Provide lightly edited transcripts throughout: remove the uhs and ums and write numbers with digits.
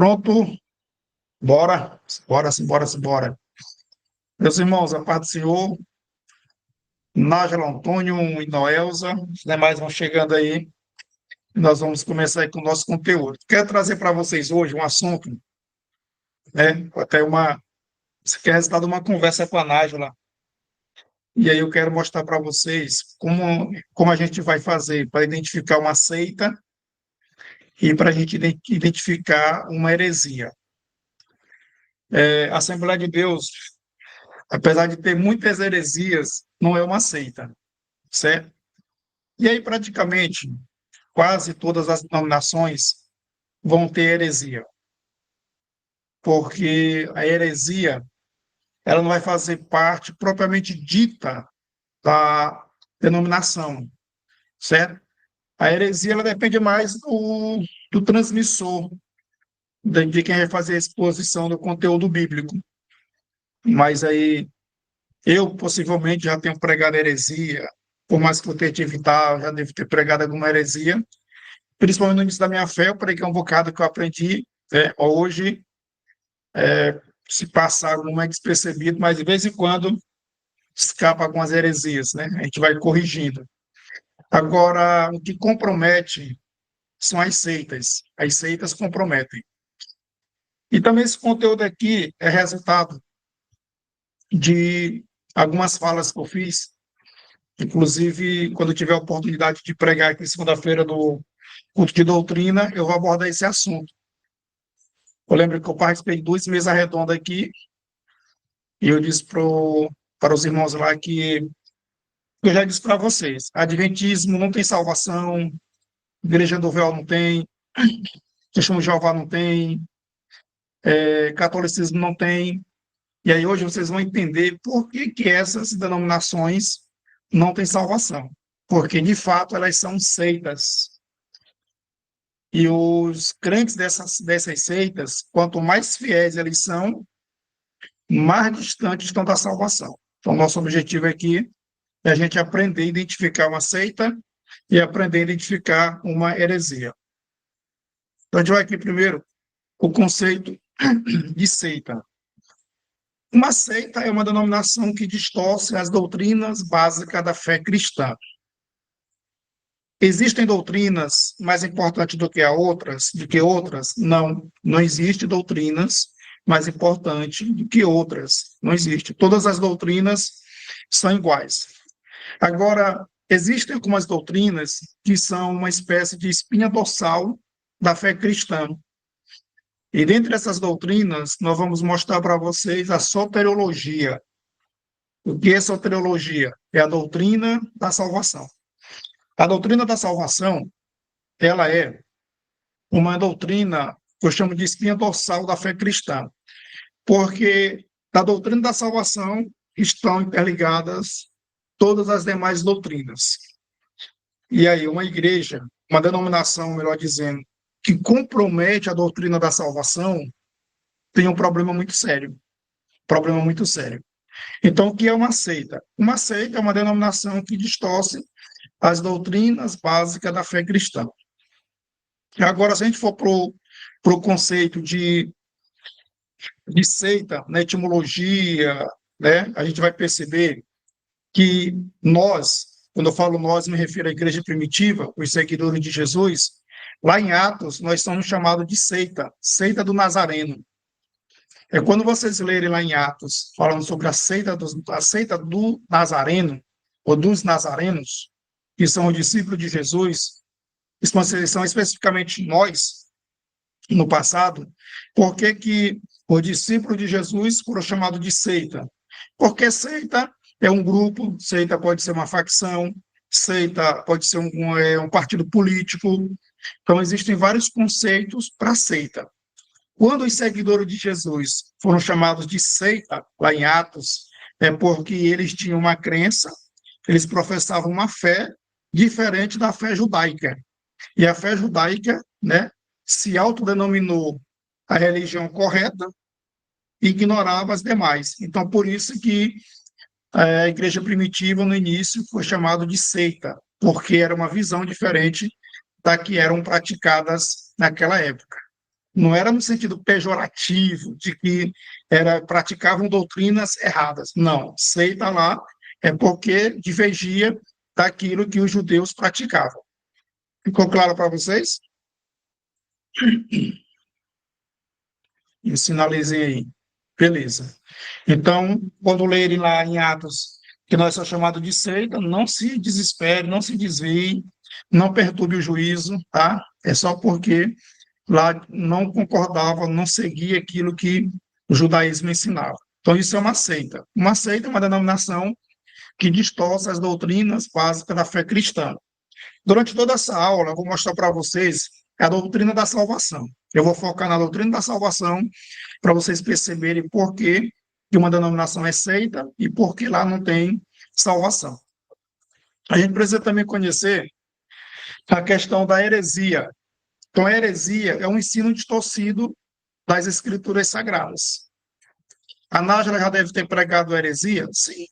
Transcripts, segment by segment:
Pronto? Bora, bora, simbora, simbora. Meus irmãos, a paz do Senhor, Nájila, Antônio e Noelza, os demais vão chegando aí. Nós vamos começar aí com o nosso conteúdo. Quero trazer para vocês hoje um assunto, né? Até uma. Isso aqui é resultado de uma conversa com a Nájila. E aí eu quero mostrar para vocês como a gente vai fazer para identificar uma seita e para a gente identificar uma heresia. A Assembleia de Deus, apesar de ter muitas heresias, não é uma seita, certo? E aí, praticamente, quase todas as denominações vão ter heresia, porque a heresia ela não vai fazer parte propriamente dita da denominação, certo? A heresia ela depende mais do transmissor, de quem vai fazer a exposição do conteúdo bíblico. Mas aí, eu possivelmente já tenho pregado heresia, por mais que eu tenha evitado, já devo ter pregado alguma heresia, principalmente no início da minha fé, eu preguei um bocado que eu aprendi, hoje, se passar não é despercebido, mas de vez em quando escapa algumas heresias, né? A gente vai corrigindo. Agora, o que compromete são as seitas comprometem. E também esse conteúdo aqui é resultado de algumas falas que eu fiz, inclusive, quando eu tiver a oportunidade de pregar aqui segunda-feira no culto de doutrina, eu vou abordar esse assunto. Eu lembro que eu participei de 2 mesas redondas aqui, e eu disse para os irmãos lá que eu já disse para vocês, adventismo não tem salvação, igreja do véu não tem, testemunho de Jeová não tem, catolicismo não tem, e aí hoje vocês vão entender por que essas denominações não têm salvação, porque de fato elas são seitas, e os crentes dessas seitas, quanto mais fiéis eles são, mais distantes estão da salvação. Então, nosso objetivo aqui é a gente aprender a identificar uma seita e aprender a identificar uma heresia. Então, a gente vai aqui primeiro o conceito de seita. Uma seita é uma denominação que distorce as doutrinas básicas da fé cristã. Existem doutrinas mais importantes do que outras? Não, não existe doutrinas mais importantes do que outras. Não existe. Todas as doutrinas são iguais. Agora, existem algumas doutrinas que são uma espécie de espinha dorsal da fé cristã. E dentre essas doutrinas, nós vamos mostrar para vocês a soteriologia. O que é soteriologia? É a doutrina da salvação. A doutrina da salvação, ela é uma doutrina que eu chamo de espinha dorsal da fé cristã, porque da doutrina da salvação estão interligadas todas as demais doutrinas. E aí, uma igreja, uma denominação, melhor dizendo, que compromete a doutrina da salvação, tem um problema muito sério. Problema muito sério. Então, o que é uma seita? Uma seita é uma denominação que distorce as doutrinas básicas da fé cristã. Agora, se a gente for para o conceito de seita, na etimologia, né, a gente vai perceber que nós, quando eu falo nós, me refiro à igreja primitiva, os seguidores de Jesus, lá em Atos, nós somos chamados de seita, seita do Nazareno. É quando vocês lerem lá em Atos, falando sobre a seita do Nazareno, ou dos nazarenos, que são os discípulos de Jesus, são especificamente nós, no passado, por que os discípulos de Jesus foram chamados de seita? Porque seita é um grupo, seita pode ser uma facção, seita pode ser um partido político. Então, existem vários conceitos para seita. Quando os seguidores de Jesus foram chamados de seita, lá em Atos, é porque eles tinham uma crença, eles professavam uma fé diferente da fé judaica. E a fé judaica, né, se autodenominou a religião correta e ignorava as demais. Então, por isso que a igreja primitiva, no início, foi chamada de seita, porque era uma visão diferente da que eram praticadas naquela época. Não era no sentido pejorativo, de que praticavam doutrinas erradas. Não, seita lá é porque divergia daquilo que os judeus praticavam. Ficou claro para vocês? E sinalizem aí. Beleza. Então, quando lerem lá em Atos, que nós somos chamados de seita, não se desespere, não se desvie, não perturbe o juízo, tá? É só porque lá não concordava, não seguia aquilo que o judaísmo ensinava. Então, isso é uma seita. Uma seita é uma denominação que distorce as doutrinas básicas da fé cristã. Durante toda essa aula, eu vou mostrar para vocês a doutrina da salvação. Eu vou focar na doutrina da salvação para vocês perceberem por que uma denominação é seita e por que lá não tem salvação. A gente precisa também conhecer a questão da heresia. Então, a heresia é um ensino distorcido das escrituras sagradas. A Nájila já deve ter pregado heresia? Sim.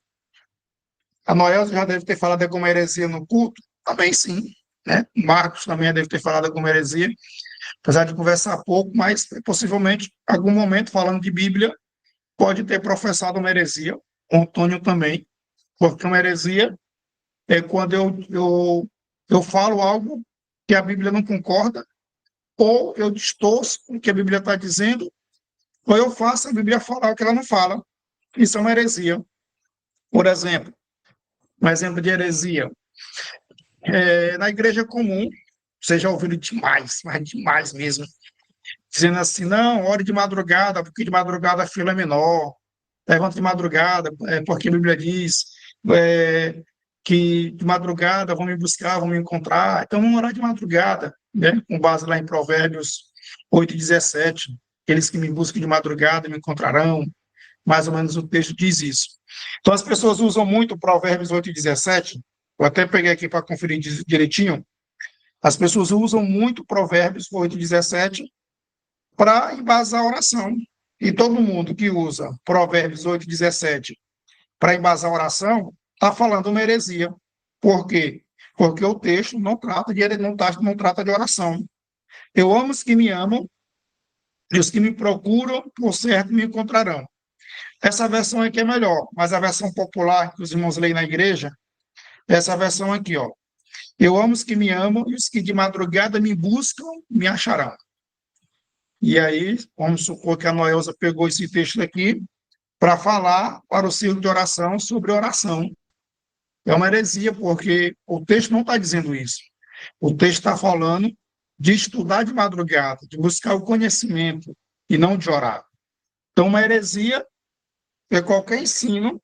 A Noel já deve ter falado alguma heresia no culto? Também sim. Né? Marcos também deve ter falado alguma heresia, apesar de conversar pouco, mas possivelmente, em algum momento, falando de Bíblia, pode ter professado uma heresia. O Antônio também, porque uma heresia é quando eu falo algo que a Bíblia não concorda, ou eu distorço o que a Bíblia está dizendo, ou eu faço a Bíblia falar o que ela não fala. Isso é uma heresia. Por exemplo, um exemplo de heresia. Na igreja comum, vocês já ouviram demais, mas demais mesmo, dizendo assim, não, ore de madrugada, porque de madrugada a fila é menor, levanta de madrugada, porque a Bíblia diz que de madrugada vão me buscar, vão me encontrar, então vamos orar de madrugada, né? Com base lá em Provérbios 8:17, aqueles que me buscam de madrugada me encontrarão, mais ou menos o texto diz isso. Então as pessoas usam muito Provérbios 8:17, eu até peguei aqui para conferir direitinho, as pessoas usam muito Provérbios 8:17 para embasar a oração. E todo mundo que usa Provérbios 8:17 para embasar a oração está falando uma heresia. Por quê? Porque o texto não trata de oração. Eu amo os que me amam, e os que me procuram, por certo, me encontrarão. Essa versão aqui é melhor, mas a versão popular que os irmãos leem na igreja, essa versão aqui, ó. Eu amo os que me amam, e os que de madrugada me buscam, me acharão. E aí, vamos supor que a Noelza pegou esse texto aqui para falar para o círculo de oração sobre oração. É uma heresia, porque o texto não está dizendo isso. O texto está falando de estudar de madrugada, de buscar o conhecimento e não de orar. Então, uma heresia é qualquer ensino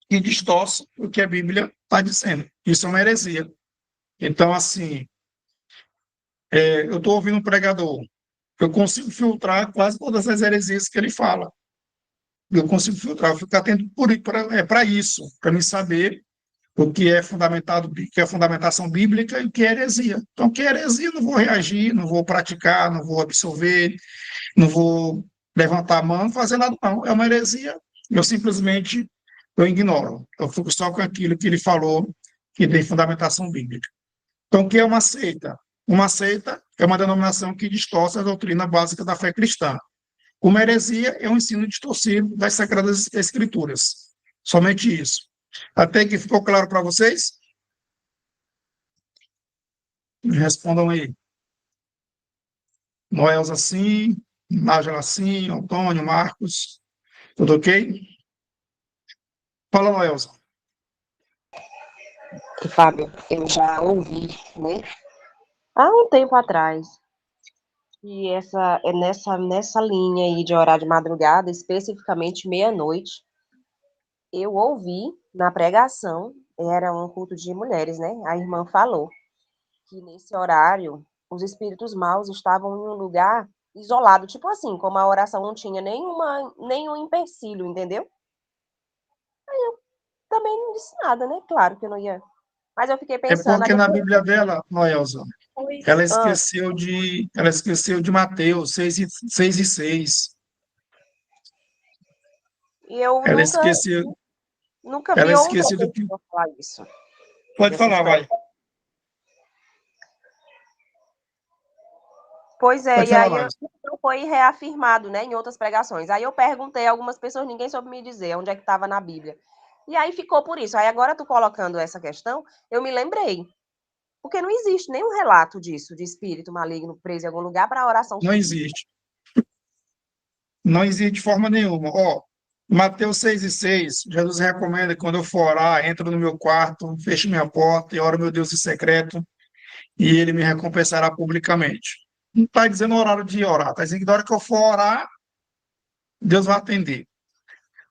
que distorce o que a Bíblia está dizendo. Isso é uma heresia. Então, assim, eu estou ouvindo um pregador, eu consigo filtrar quase todas as heresias que ele fala. Eu consigo filtrar, eu fico atento para isso, para me saber o que é fundamentado, o que é fundamentação bíblica e o que é heresia. Então, o que é heresia, eu não vou reagir, não vou praticar, não vou absorver, não vou levantar a mão, fazer nada, não. É uma heresia, eu simplesmente eu ignoro. Eu fico só com aquilo que ele falou, que tem fundamentação bíblica. Então, o que é uma seita? Uma seita é uma denominação que distorce a doutrina básica da fé cristã. Uma heresia é um ensino distorcido das Sagradas Escrituras. Somente isso. Até que ficou claro para vocês? Respondam aí. Noelza, sim. Nájila, sim. Antônio, Marcos. Tudo ok? Fala, Noelza. Fábio, eu já ouvi, né, há um tempo atrás, e é nessa linha aí de orar de madrugada, especificamente meia-noite, eu ouvi na pregação, era um culto de mulheres, né? A irmã falou que nesse horário os espíritos maus estavam em um lugar isolado, tipo assim, como a oração não tinha nenhum empecilho, entendeu? Também não disse nada, né? Claro que eu não ia. Mas eu fiquei É pensando, porque na Bíblia dela, Noelza, depois, ela esqueceu de Mateus 6:6. e eu Ela esqueceu, nunca ela vi outra esqueceu do que. pessoa falar isso, Pode dessa falar, história. vai. Pois é, Pode e falar aí mais. não foi reafirmado, né, em outras pregações. Aí eu perguntei a algumas pessoas, ninguém soube me dizer onde é que estava na Bíblia. E aí ficou por isso. Aí agora tu colocando essa questão, eu me lembrei. Porque não existe nenhum relato disso, de espírito maligno preso em algum lugar para a oração Não subir. existe. Não existe de forma nenhuma. Ó, Mateus 6:6, Jesus recomenda que quando eu for orar, entro no meu quarto, fecho minha porta e oro meu Deus em secreto, e ele me recompensará publicamente. Não está dizendo o horário de orar, está dizendo que na hora que eu for orar, Deus vai atender.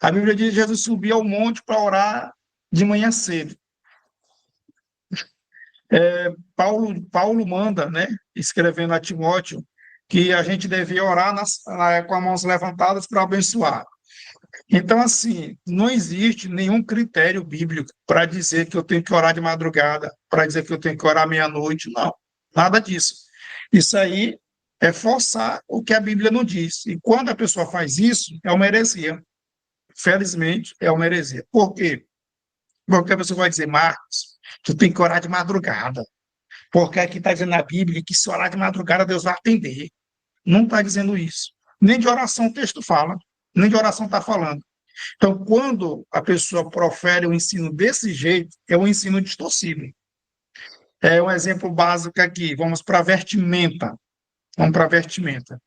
A Bíblia diz que Jesus subiu ao monte para orar de manhã cedo. Paulo manda, né, escrevendo a Timóteo, que a gente devia orar com as mãos levantadas para abençoar. Então, assim, não existe nenhum critério bíblico para dizer que eu tenho que orar de madrugada, para dizer que eu tenho que orar meia-noite, não, nada disso. Isso aí é forçar o que a Bíblia não diz. E quando a pessoa faz isso, é uma heresia. Felizmente, é uma heresia. Por quê? Porque a pessoa vai dizer, Marcos, tu tem que orar de madrugada. Porque aqui está dizendo na Bíblia que se orar de madrugada, Deus vai atender. Não está dizendo isso. Nem de oração o texto fala, nem de oração está falando. Então, quando a pessoa profere um ensino desse jeito, é um ensino distorcido. É um exemplo básico aqui. Vamos para a vestimenta. Vamos para a vestimenta.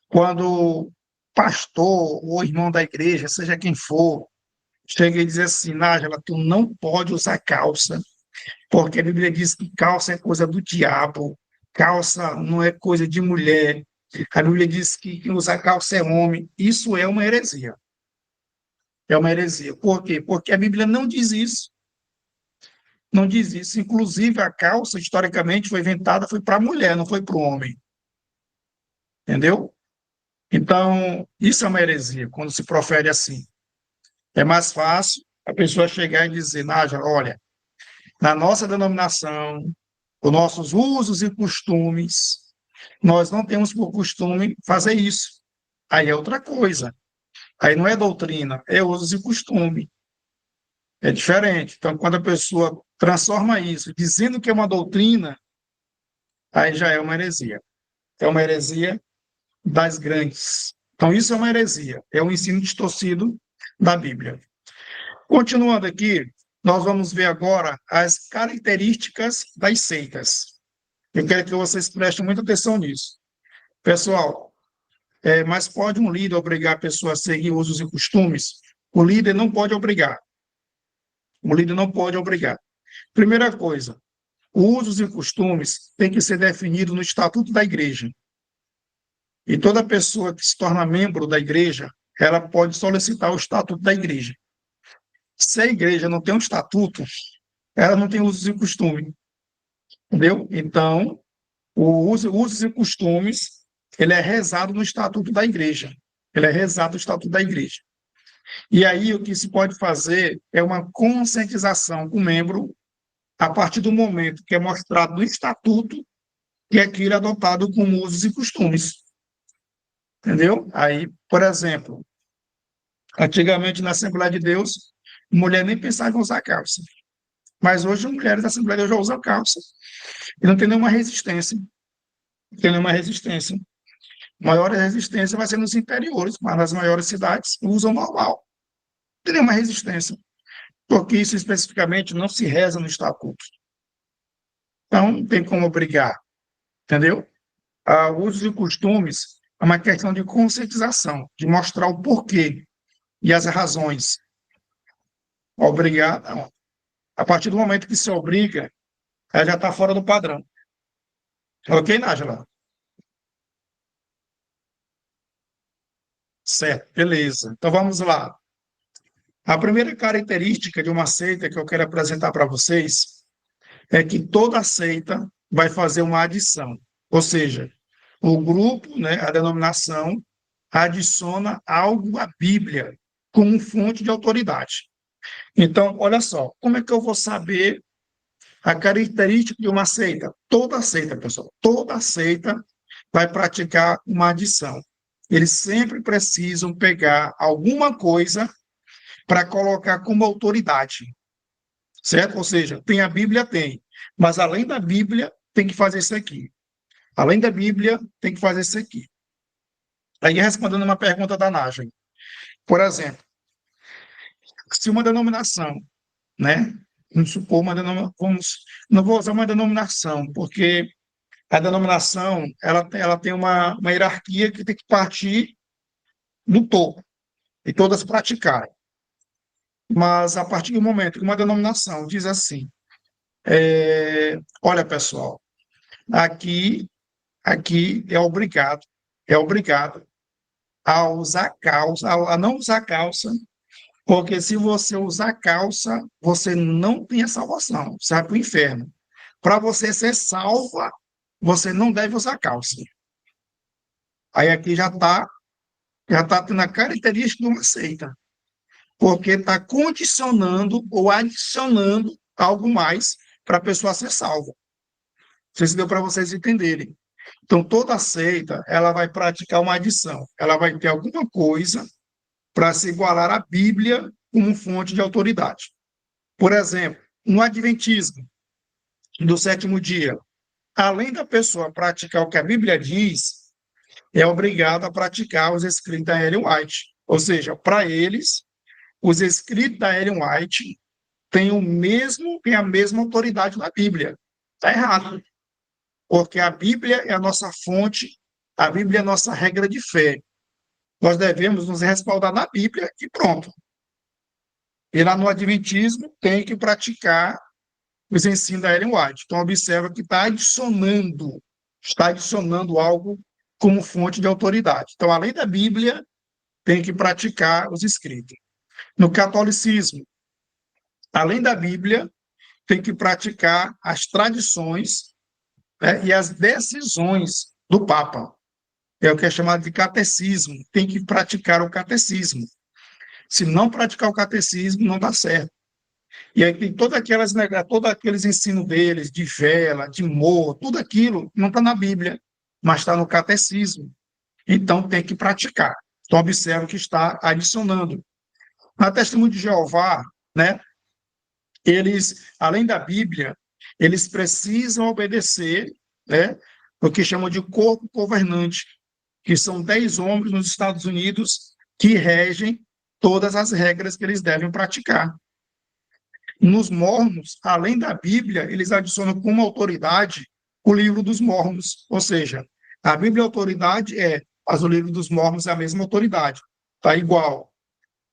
Quando o pastor ou irmão da igreja, seja quem for, chega e diz assim, Nájila, tu não pode usar calça, porque a Bíblia diz que calça é coisa do diabo, calça não é coisa de mulher. A Bíblia diz que quem usa calça é homem. Isso é uma heresia. É uma heresia. Por quê? Porque a Bíblia não diz isso. Não diz isso. Inclusive, a calça, historicamente, foi inventada, foi para a mulher, não foi para o homem. Entendeu? Então, isso é uma heresia, quando se profere assim. É mais fácil a pessoa chegar e dizer, Nájila, olha, na nossa denominação, os nossos usos e costumes, nós não temos por costume fazer isso. Aí é outra coisa. Aí não é doutrina, é usos e costume. É diferente. Então, quando a pessoa transforma isso, dizendo que é uma doutrina, aí já é uma heresia. É uma heresia das grandes. Então, isso é uma heresia. É um ensino distorcido da Bíblia. Continuando aqui, nós vamos ver agora as características das seitas. Eu quero que vocês prestem muita atenção nisso. Pessoal, mas pode um líder obrigar a pessoa a seguir usos e costumes? O líder não pode obrigar. O líder não pode obrigar. Primeira coisa, usos e costumes têm que ser definidos no estatuto da igreja. E toda pessoa que se torna membro da igreja, ela pode solicitar o estatuto da igreja. Se a igreja não tem um estatuto, ela não tem usos e costumes, entendeu? Então, usos e costumes, ele é rezado no estatuto da igreja. Ele é rezado no estatuto da igreja. E aí o que se pode fazer é uma conscientização com o membro a partir do momento que é mostrado no estatuto que aquilo é adotado como usos e costumes. Entendeu? Aí, por exemplo, antigamente na Assembleia de Deus, mulher nem pensava em usar calça. Mas hoje as mulheres da Assembleia de Deus já usam calça. E não tem nenhuma resistência. Não tem nenhuma resistência. A maior resistência vai ser nos interiores, mas nas maiores cidades usam normal. Não tem nenhuma resistência. Porque isso especificamente não se reza no estatuto. Então, não tem como obrigar. Entendeu? Usos e costumes é uma questão de conscientização, de mostrar o porquê e as razões. Obrigar, não. A partir do momento que se obriga, ela já está fora do padrão. Ok, Nájila? Certo, beleza. Então vamos lá. A primeira característica de uma seita que eu quero apresentar para vocês é que toda seita vai fazer uma adição. Ou seja, o grupo, né, a denominação, adiciona algo à Bíblia como fonte de autoridade. Então, olha só, como é que eu vou saber a característica de uma seita? Toda seita, pessoal, toda seita vai praticar uma adição. Eles sempre precisam pegar alguma coisa para colocar como autoridade, certo? Ou seja, tem a Bíblia, tem, mas além da Bíblia, tem que fazer isso aqui. Além da Bíblia, tem que fazer isso aqui. Aí, respondendo uma pergunta da Nájia. Por exemplo, se uma denominação, né? Vamos supor não vou usar uma denominação, porque a denominação ela tem uma hierarquia que tem que partir do topo e todas praticarem. Mas a partir do momento que uma denominação diz assim, olha pessoal, aqui é obrigado a usar calça, a não usar calça, porque se você usar calça, você não tem a salvação, você vai para o inferno. Para você ser salva, você não deve usar calça. Aí aqui já tá tendo a característica de uma seita, porque está condicionando ou adicionando algo mais para a pessoa ser salva. Não sei se deu para vocês entenderem. Então, toda seita, ela vai praticar uma adição. Ela vai ter alguma coisa para se igualar à Bíblia como fonte de autoridade. Por exemplo, no Adventismo do sétimo dia, além da pessoa praticar o que a Bíblia diz, é obrigado a praticar os escritos da Ellen White. Ou seja, para eles, os escritos da Ellen White têm a mesma autoridade da Bíblia. Está errado, porque a Bíblia é a nossa fonte, a Bíblia é a nossa regra de fé. Nós devemos nos respaldar na Bíblia e pronto. E lá no Adventismo tem que praticar os ensinos da Ellen White. Então, observa que está adicionando algo como fonte de autoridade. Então, além da Bíblia, tem que praticar os escritos. No catolicismo, além da Bíblia, tem que praticar as tradições, né, e as decisões do Papa. É o que é chamado de catecismo. Tem que praticar o catecismo. Se não praticar o catecismo, não dá certo. E aí tem todo aqueles ensinos deles, de vela, de morro, tudo aquilo não está na Bíblia, mas está no catecismo. Então tem que praticar. Então observa que está adicionando. Na Testemunho de Jeová, né, eles, além da Bíblia, eles precisam obedecer, né, o que chamam de corpo governante, que são 10 homens nos Estados Unidos que regem todas as regras que eles devem praticar. Nos Mormons, além da Bíblia, eles adicionam como autoridade o livro dos Mormons, ou seja, a Bíblia é autoridade mas o livro dos Mormons é a mesma autoridade, está igual.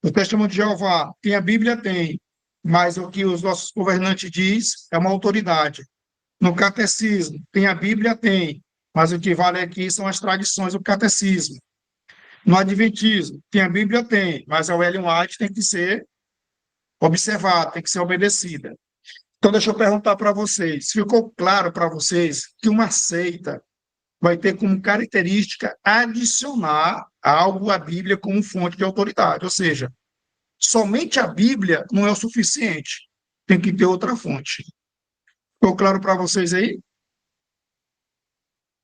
No Testemunho de Jeová, tem a Bíblia? Tem, mas o que os nossos governantes diz é uma autoridade. No Catecismo, tem a Bíblia? Tem, mas o que vale aqui são as tradições do Catecismo. No Adventismo, tem a Bíblia? Tem, mas a Ellen White tem que ser observada, tem que ser obedecida. Então, deixa eu perguntar para vocês: ficou claro para vocês que uma seita vai ter como característica adicionar algo à Bíblia como fonte de autoridade? Ou seja, somente a Bíblia não é o suficiente, tem que ter outra fonte. Ficou claro para vocês aí?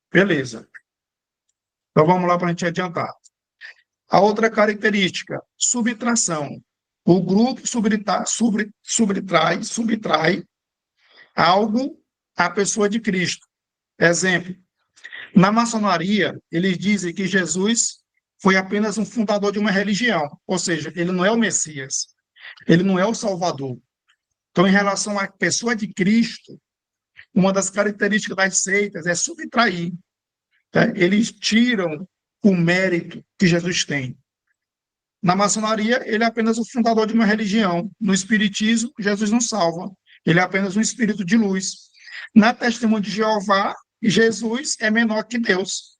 Beleza. Então, vamos lá para a gente adiantar. A outra característica, subtração. O grupo subtrai algo à pessoa de Cristo. Exemplo, na maçonaria, eles dizem que Jesus foi apenas um fundador de uma religião, ou seja, ele não é o Messias, ele não é o Salvador. Então, em relação à pessoa de Cristo, uma das características das seitas é subtrair. Tá? Eles tiram o mérito que Jesus tem. Na maçonaria, ele é apenas o fundador de uma religião. No espiritismo, Jesus não salva. Ele é apenas um espírito de luz. Na Testemunho de Jeová, Jesus é menor que Deus.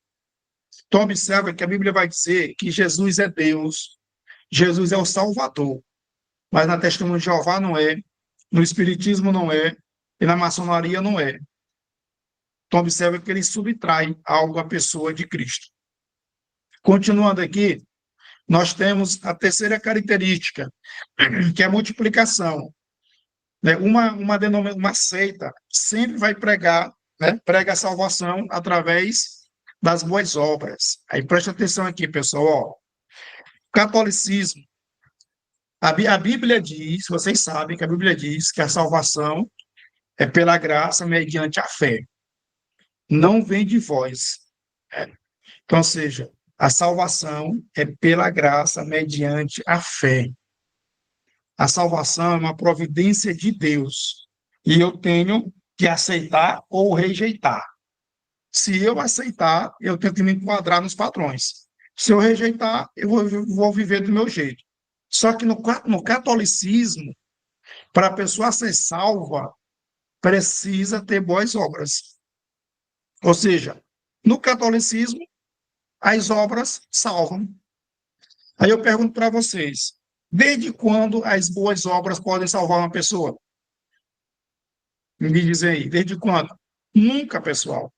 Então, observa que a Bíblia vai dizer que Jesus é Deus, Jesus é o Salvador, mas na Testemunho de Jeová não é, no Espiritismo não é, e na maçonaria não é. Então, observa que ele subtrai algo à pessoa de Cristo. Continuando aqui, nós temos a terceira característica, que é a multiplicação. Né? Uma seita sempre vai pregar, né? Prega a salvação através das boas obras. Aí preste atenção aqui, pessoal. Ó. Catolicismo. A Bíblia diz, vocês sabem que a Bíblia diz que a salvação é pela graça mediante a fé. não vem de vós. Então, ou seja, a salvação é pela graça mediante a fé. A salvação é uma providência de Deus e eu tenho que aceitar ou rejeitar. Se eu aceitar, eu tenho que me enquadrar nos padrões. Se eu rejeitar, eu vou viver do meu jeito. Só que no catolicismo, para a pessoa ser salva, precisa ter boas obras. Ou seja, no catolicismo, as obras salvam. Aí eu pergunto para vocês, desde quando as boas obras podem salvar uma pessoa? Me dizem aí, desde quando? Nunca, pessoal.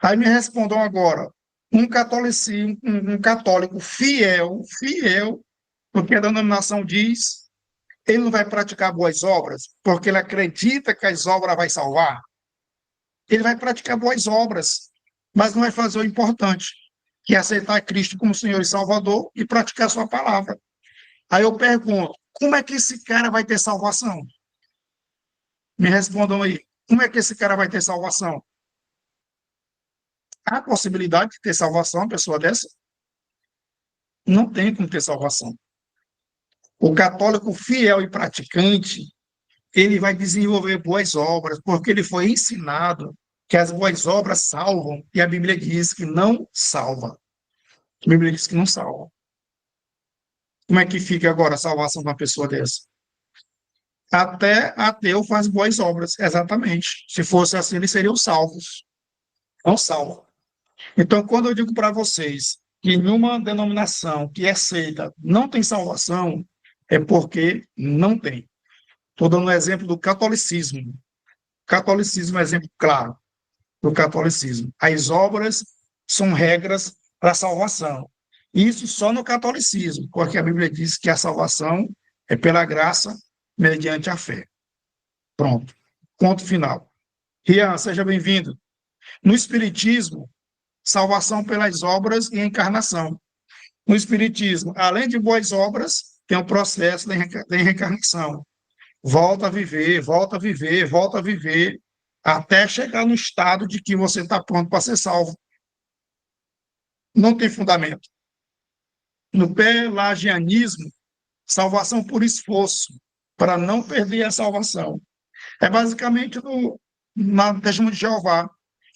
Aí me respondam agora, um católico fiel, porque a denominação diz, ele não vai praticar boas obras, porque ele acredita que as obras vai salvar. Ele vai praticar boas obras, mas não vai fazer o importante, que é aceitar Cristo como Senhor e Salvador e praticar a sua palavra. Aí eu pergunto, como é que esse cara vai ter salvação? Me respondam aí, como é que esse cara vai ter salvação? Há possibilidade de ter salvação uma pessoa dessa? Não tem como ter salvação. O católico fiel e praticante, ele vai desenvolver boas obras, porque ele foi ensinado que as boas obras salvam, e a Bíblia diz que não salva. A Bíblia diz que não salva. Como é que fica agora a salvação de uma pessoa dessa? Até ateu faz boas obras, exatamente. Se fosse assim, eles seriam salvos. Não salvam. Então, quando eu digo para vocês que nenhuma denominação que é aceita não tem salvação, é porque não tem. Estou dando um exemplo do catolicismo. Catolicismo é um exemplo claro do catolicismo. As obras são regras para a salvação. Isso só no catolicismo, porque a Bíblia diz que a salvação é pela graça mediante a fé. Pronto. Ponto final. Rian, seja bem-vindo. No Espiritismo, salvação pelas obras e encarnação. No Espiritismo, além de boas obras, tem o processo da reencarnação. Volta a viver, volta a viver, volta a viver, até chegar no estado de que você está pronto para ser salvo. Não tem fundamento. No pelagianismo, salvação por esforço, para não perder a salvação. É basicamente na testemunho de Jeová.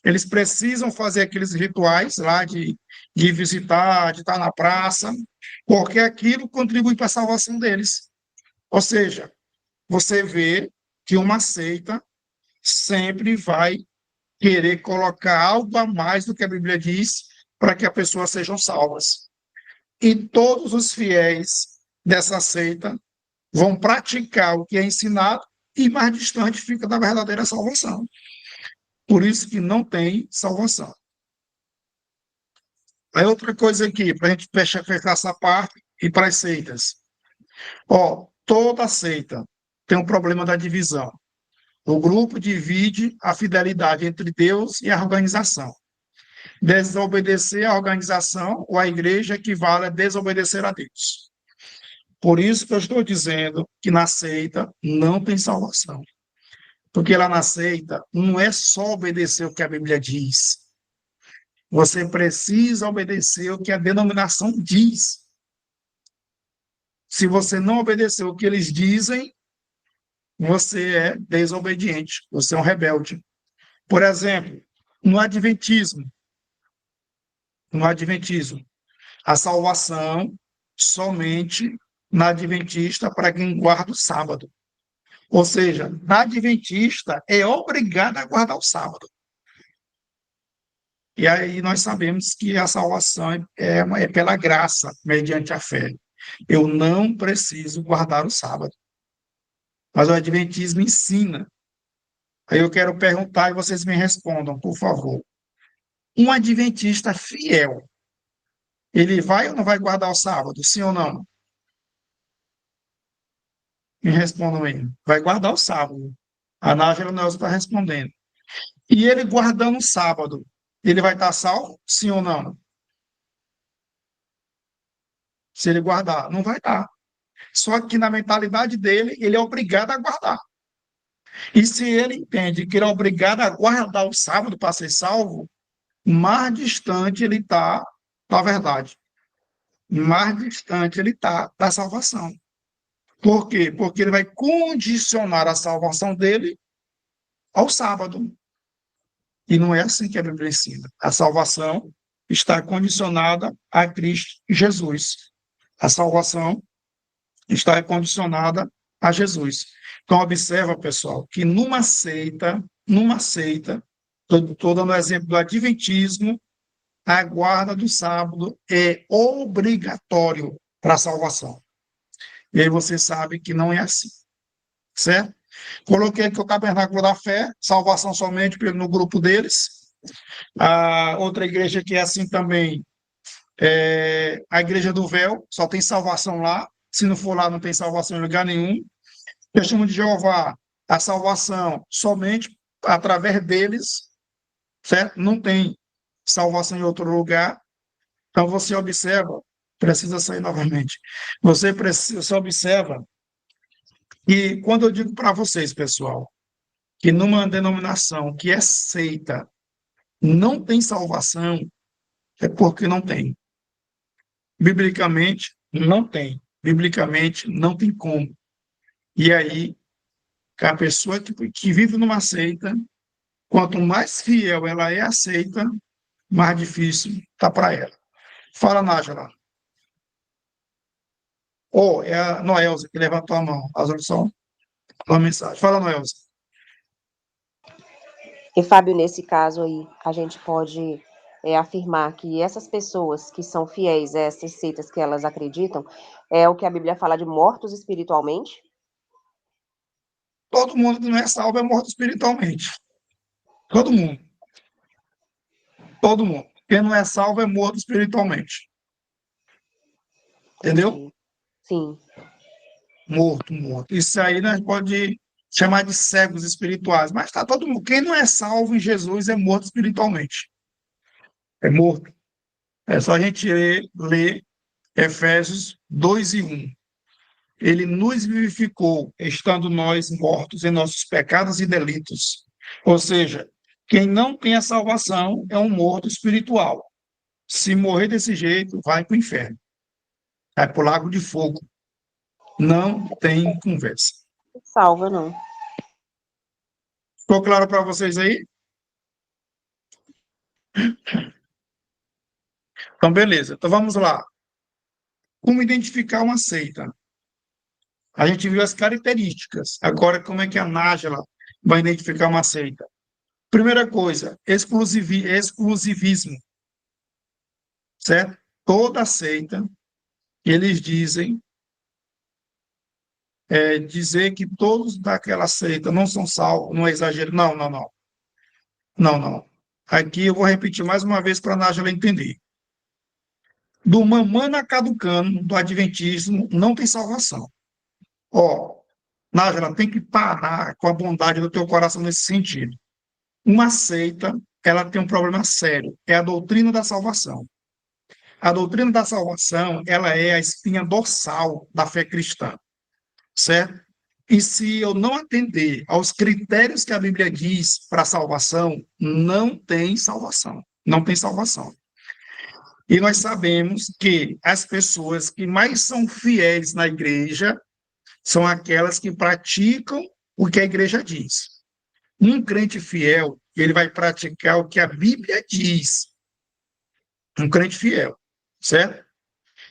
Eles precisam fazer aqueles rituais lá de visitar, de estar na praça, porque aquilo contribui para a salvação deles. Ou seja, você vê que uma seita sempre vai querer colocar algo a mais do que a Bíblia diz para que as pessoas sejam salvas. E todos os fiéis dessa seita vão praticar o que é ensinado e mais distante fica da verdadeira salvação. Por isso que não tem salvação. Aí outra coisa aqui, para a gente fechar essa parte e para as seitas. Ó, toda seita tem um problema da divisão. O grupo divide a fidelidade entre Deus e a organização. Desobedecer à organização ou à igreja equivale a desobedecer a Deus. Por isso que eu estou dizendo que na seita não tem salvação. Porque lá na seita não é só obedecer o que a Bíblia diz. Você precisa obedecer o que a denominação diz. Se você não obedecer o que eles dizem, você é desobediente, você é um rebelde. Por exemplo, no Adventismo, no Adventismo, a salvação somente na Adventista para quem guarda o sábado. Ou seja, na Adventista é obrigado a guardar o sábado. E aí nós sabemos que a salvação é pela graça, mediante a fé. Eu não preciso guardar o sábado. Mas o Adventismo ensina. Aí eu quero perguntar e vocês me respondam, por favor. Um adventista fiel, ele vai ou não vai guardar o sábado? Sim ou não? Me respondam aí. Vai guardar o sábado. A Nájila Nelson está respondendo. E ele guardando o sábado, ele vai estar salvo? Sim ou não? Se ele guardar, não vai estar. Só que na mentalidade dele, ele é obrigado a guardar. E se ele entende que ele é obrigado a guardar o sábado para ser salvo, mais distante ele está da verdade, mais distante ele está da salvação. Por quê? Porque ele vai condicionar a salvação dele ao sábado. E não é assim que a Bíblia ensina. A salvação está condicionada a Cristo Jesus. A salvação está condicionada a Jesus. Então, observa, pessoal, que numa seita, estou dando o exemplo do adventismo, a guarda do sábado é obrigatório para a salvação. E aí você sabe que não é assim, certo? Coloquei aqui o Tabernáculo da Fé, salvação somente no grupo deles. A outra igreja que é assim também é a Igreja do Véu, só tem salvação lá. Se não for lá, não tem salvação em lugar nenhum. Testemunho de Jeová, a salvação somente através deles, certo? Não tem salvação em outro lugar. Então você observa, precisa sair novamente. Você observa e quando eu digo para vocês, pessoal, que numa denominação que é seita não tem salvação, é porque não tem. Biblicamente, não tem. Biblicamente, não tem como. E aí, a pessoa que vive numa seita, quanto mais fiel ela é à seita, mais difícil está para ela. Fala, Nájila. Ou é a Noelza que levantou a mão. As outras são uma mensagem. Fala, Noelza. E, Fábio, nesse caso aí, a gente pode afirmar que essas pessoas que são fiéis a essas seitas que elas acreditam, é o que a Bíblia fala de mortos espiritualmente? Todo mundo que não é salvo é morto espiritualmente. Todo mundo. Todo mundo. Quem não é salvo é morto espiritualmente. Entendeu? Sim. Morto, morto. Isso aí nós pode chamar de cegos espirituais. Mas tá todo mundo. Quem não é salvo em Jesus é morto espiritualmente. É morto. É só a gente ler Efésios 2:1. Ele nos vivificou, estando nós mortos em nossos pecados e delitos. Ou seja, quem não tem a salvação é um morto espiritual. Se morrer desse jeito, vai para o inferno. Vai para o lago de fogo. Não tem conversa. Salva, não. Ficou claro para vocês aí? Então, beleza. Então, vamos lá. Como identificar uma seita? A gente viu as características. Agora, como é que a Nájila vai identificar uma seita? Primeira coisa, exclusivismo. Certo? Toda seita, eles dizem, dizer que todos daquela seita não são salvos, não é exagero. Não, não, não. Não, não. Aqui eu vou repetir mais uma vez para a Nájila entender. Do mamana caducano, do adventismo, não tem salvação. Ó, Nájila, tem que parar com a bondade do teu coração nesse sentido. Uma seita, ela tem um problema sério, é a doutrina da salvação. A doutrina da salvação, ela é a espinha dorsal da fé cristã, certo? E se eu não atender aos critérios que a Bíblia diz para a salvação, não tem salvação. Não tem salvação. E nós sabemos que as pessoas que mais são fiéis na igreja são aquelas que praticam o que a igreja diz. Um crente fiel, ele vai praticar o que a Bíblia diz. Um crente fiel, certo?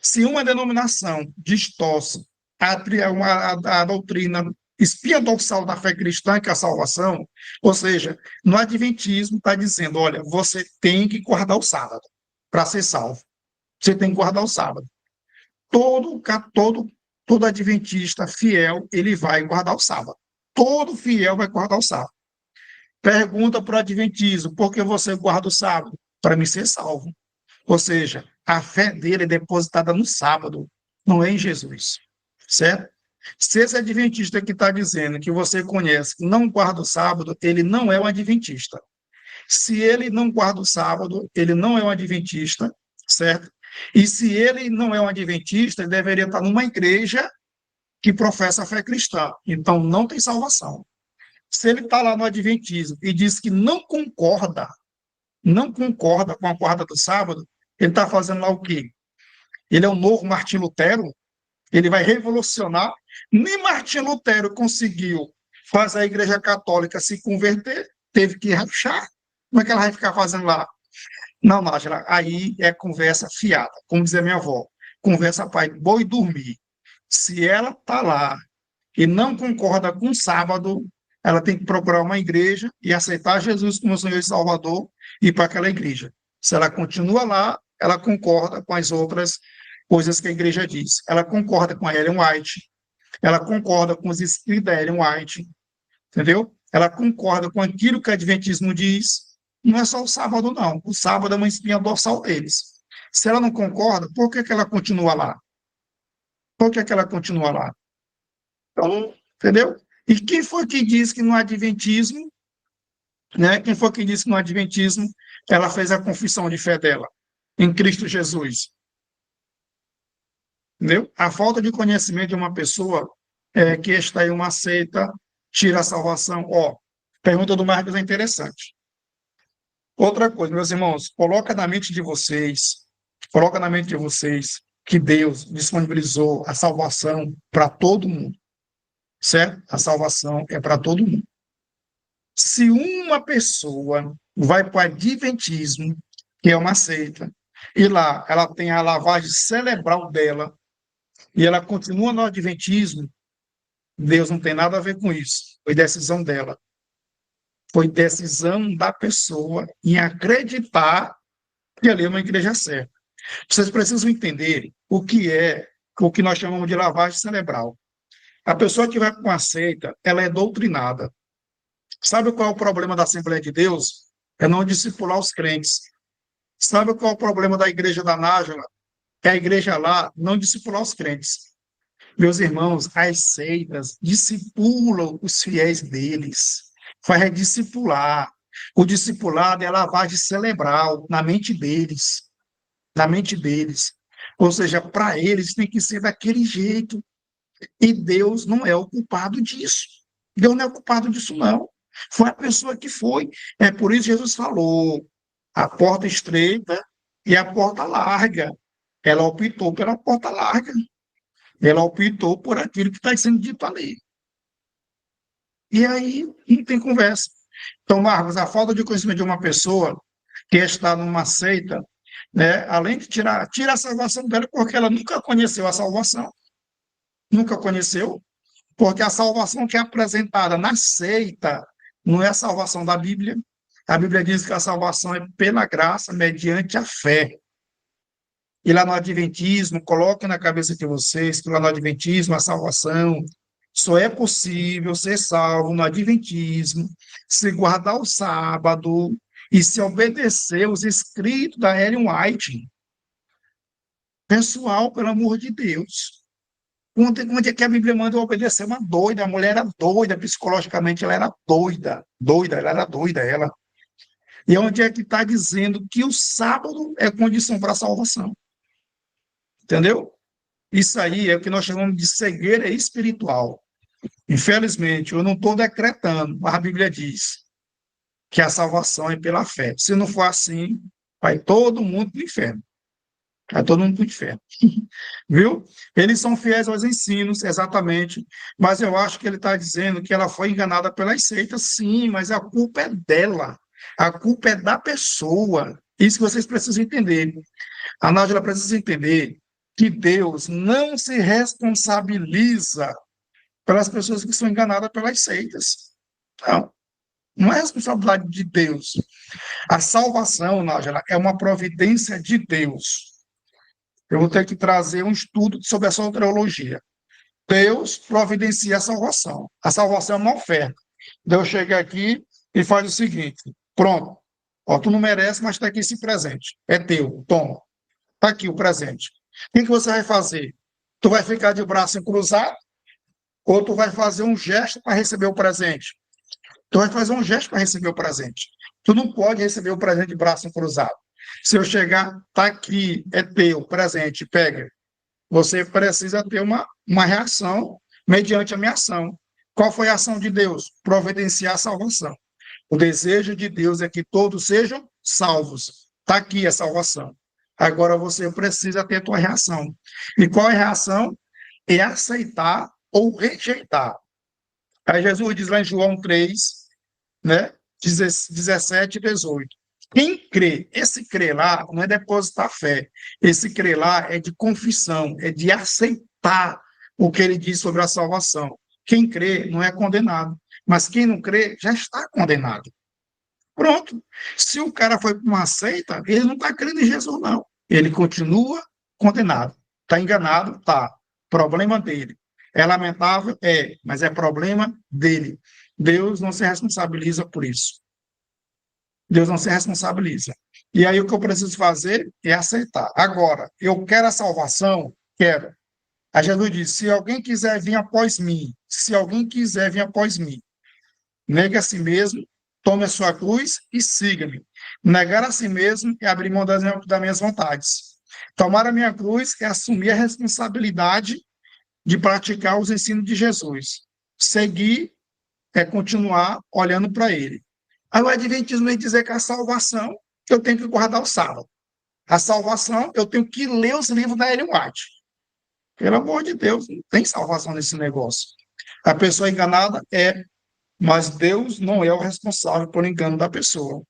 Se uma denominação distorce a doutrina espinha dorsal da fé cristã, que é a salvação, ou seja, no adventismo está dizendo, olha, você tem que guardar o sábado para ser salvo. Você tem que guardar o sábado. Todo adventista fiel, ele vai guardar o sábado. Todo fiel vai guardar o sábado. Pergunta para o adventismo, por que você guarda o sábado? Para me ser salvo. Ou seja, a fé dele é depositada no sábado, não é em Jesus. Certo? Se esse adventista que está dizendo que você conhece não guarda o sábado, ele não é um adventista. Se ele não guarda o sábado, ele não é um adventista, certo? E se ele não é um adventista, ele deveria estar numa igreja que professa a fé cristã. Então, não tem salvação. Se ele está lá no Adventismo e diz que não concorda com a guarda do sábado, ele está fazendo lá o quê? Ele é o novo Martim Lutero? Ele vai revolucionar? Nem Martim Lutero conseguiu fazer a Igreja Católica se converter, teve que rachar. Como é que ela vai ficar fazendo lá? Não, Nájila, aí é conversa fiada, como dizia minha avó, conversa para boi dormir. Se ela está lá e não concorda com o sábado, ela tem que procurar uma igreja e aceitar Jesus como Senhor e Salvador e ir para aquela igreja. Se ela continua lá, ela concorda com as outras coisas que a igreja diz. Ela concorda com a Ellen White, ela concorda com os escritos da Ellen White, entendeu? Ela concorda com aquilo que o Adventismo diz. Não é só o sábado, não. O sábado é uma espinha dorsal deles. Se ela não concorda, por que ela continua lá? Por que ela continua lá? Então, entendeu? E quem foi que disse que no Adventismo, né? Quem foi que disse que no Adventismo ela fez a confissão de fé dela em Cristo Jesus? Entendeu? A falta de conhecimento de uma pessoa que está em uma seita tira a salvação. Ó, pergunta do Marcos é interessante. Outra coisa, meus irmãos, coloca na mente de vocês que Deus disponibilizou a salvação para todo mundo, certo? A salvação é para todo mundo. Se uma pessoa vai para o Adventismo, que é uma seita, e lá ela tem a lavagem cerebral dela, e ela continua no Adventismo, Deus não tem nada a ver com isso. Foi decisão dela. Foi decisão da pessoa em acreditar que ali é uma igreja certa. Vocês precisam entender o que nós chamamos de lavagem cerebral. A pessoa que vai para uma seita, ela é doutrinada. Sabe qual é o problema da Assembleia de Deus? É não discipular os crentes. Sabe qual é o problema da igreja da Nájila? É a igreja lá não discipular os crentes. Meus irmãos, as seitas discipulam os fiéis deles. Vai discipular. O discipulado é a lavagem cerebral na mente deles. Na mente deles. Ou seja, para eles tem que ser daquele jeito. E Deus não é o culpado disso. Deus não é o culpado disso, não. Foi a pessoa que foi. É por isso que Jesus falou: a porta estreita e a porta larga. Ela optou pela porta larga. Ela optou por aquilo que está sendo dito ali. E aí não tem conversa. Então, Marcos, a falta de conhecimento de uma pessoa que está numa seita, né, além de tira a salvação dela, porque ela nunca conheceu a salvação. Nunca conheceu. Porque a salvação que é apresentada na seita não é a salvação da Bíblia. A Bíblia diz que a salvação é pela graça, mediante a fé. E lá no Adventismo, coloque na cabeça de vocês que lá no Adventismo a salvação só é possível ser salvo no Adventismo se guardar o sábado e se obedecer os escritos da Ellen White. Pessoal, pelo amor de Deus. Onde é que a Bíblia manda eu obedecer uma doida? A mulher era doida, psicologicamente ela era doida. Doida, ela era doida, ela. E onde é que está dizendo que o sábado é condição para a salvação? Entendeu? Isso aí é o que nós chamamos de cegueira espiritual. Infelizmente, eu não estou decretando, mas a Bíblia diz que a salvação é pela fé. Se não for assim, vai todo mundo para o inferno. Vai todo mundo para o inferno. Viu? Eles são fiéis aos ensinos, exatamente, mas eu acho que ele está dizendo que ela foi enganada pelas seitas, sim, mas a culpa é dela. A culpa é da pessoa. Isso que vocês precisam entender. A Nájila precisa entender que Deus não se responsabiliza pelas pessoas que são enganadas pelas seitas. Não, não é responsabilidade de Deus. A salvação, Nájila, é uma providência de Deus. Eu vou ter que trazer um estudo sobre a soteriologia. Deus providencia a salvação. A salvação é uma oferta. Deus chega aqui e faz o seguinte: pronto, ó, tu não merece, mas está aqui esse presente. É teu, toma. Está aqui o presente. O que você vai fazer? Tu vai ficar de braço cruzado ou tu vai fazer um gesto para receber o presente? Tu vai fazer um gesto para receber o presente. Tu não pode receber o presente de braço cruzado. Se eu chegar, tá aqui, é teu, presente, pega. Você precisa ter uma reação mediante a minha ação. Qual foi a ação de Deus? Providenciar a salvação. O desejo de Deus é que todos sejam salvos. Está aqui a salvação. Agora você precisa ter a tua reação. E qual é a reação? É aceitar ou rejeitar. Aí Jesus diz lá em João 3, né, 17 e 18. Quem crê, esse crer lá não é depositar fé. Esse crer lá é de confissão, é de aceitar o que ele diz sobre a salvação. Quem crê não é condenado, mas quem não crê já está condenado. Pronto. Se o cara foi para uma seita, ele não está crendo em Jesus, não. Ele continua condenado. Está enganado? Tá. Problema dele. É lamentável? É, mas é problema dele. Deus não se responsabiliza por isso. Deus não se responsabiliza. E aí o que eu preciso fazer é aceitar. Agora, eu quero a salvação? Quero. A Jesus disse, se alguém quiser vir após mim, se alguém quiser vir após mim, negue a si mesmo, tome a sua cruz e siga-me. Negar a si mesmo é abrir mão das minhas vontades. Tomar a minha cruz é assumir a responsabilidade de praticar os ensinos de Jesus. Seguir é continuar olhando para ele. Aí o Adventismo vem dizer que a salvação, eu tenho que guardar o sábado. A salvação, eu tenho que ler os livros da Ellen White. Pelo amor de Deus, não tem salvação nesse negócio. A pessoa enganada é, mas Deus não é o responsável por engano da pessoa.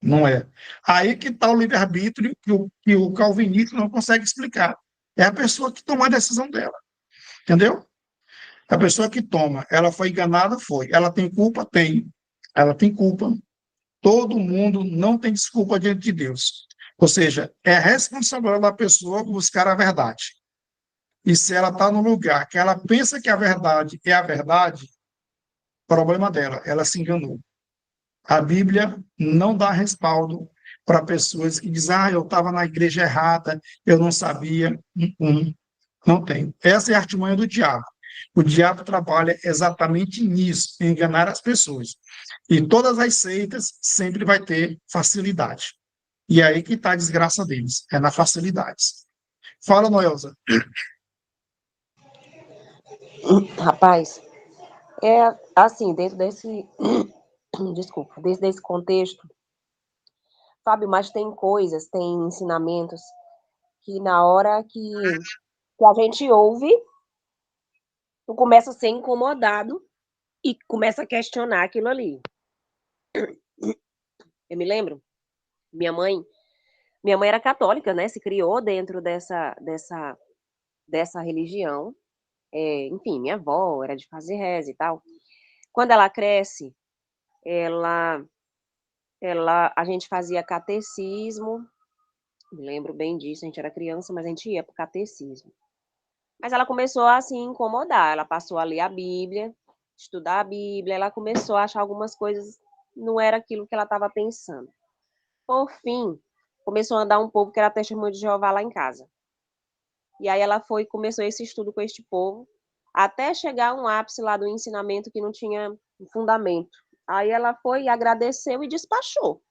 Não é. Aí que está o livre-arbítrio que o calvinista não consegue explicar. É a pessoa que toma a decisão dela. Entendeu? A pessoa que toma, ela foi enganada, foi. Ela tem culpa? Tem. Ela tem culpa. Todo mundo não tem desculpa diante de Deus. Ou seja, é responsabilidade da pessoa buscar a verdade. E se ela está no lugar que ela pensa que a verdade é a verdade, problema dela, ela se enganou. A Bíblia não dá respaldo para pessoas que dizem, eu estava na igreja errada, eu não sabia. Não tem. Essa é a artimanha do diabo. O diabo trabalha exatamente nisso, em enganar as pessoas. E todas as seitas sempre vai ter facilidade. E é aí que está a desgraça deles, é na facilidade. Fala, Noelza. Rapaz, é assim, dentro desse, desculpa, dentro desse contexto, sabe, mas tem coisas, tem ensinamentos que na hora que a gente ouve, tu começa a ser incomodado e começa a questionar aquilo ali. Eu me lembro, minha mãe era católica, né, se criou dentro dessa religião, enfim, minha avó era de fazer reza e tal. Quando ela cresce, a gente fazia catecismo, me lembro bem disso, a gente era criança, mas a gente ia para o catecismo. Mas ela começou a se incomodar, ela passou a ler a Bíblia, estudar a Bíblia, ela começou a achar algumas coisas, não era aquilo que ela estava pensando. Por fim, começou a andar um povo que era testemunho de Jeová lá em casa. E aí ela começou esse estudo com este povo, até chegar a um ápice lá do ensinamento que não tinha fundamento. Aí ela foi, agradeceu e despachou.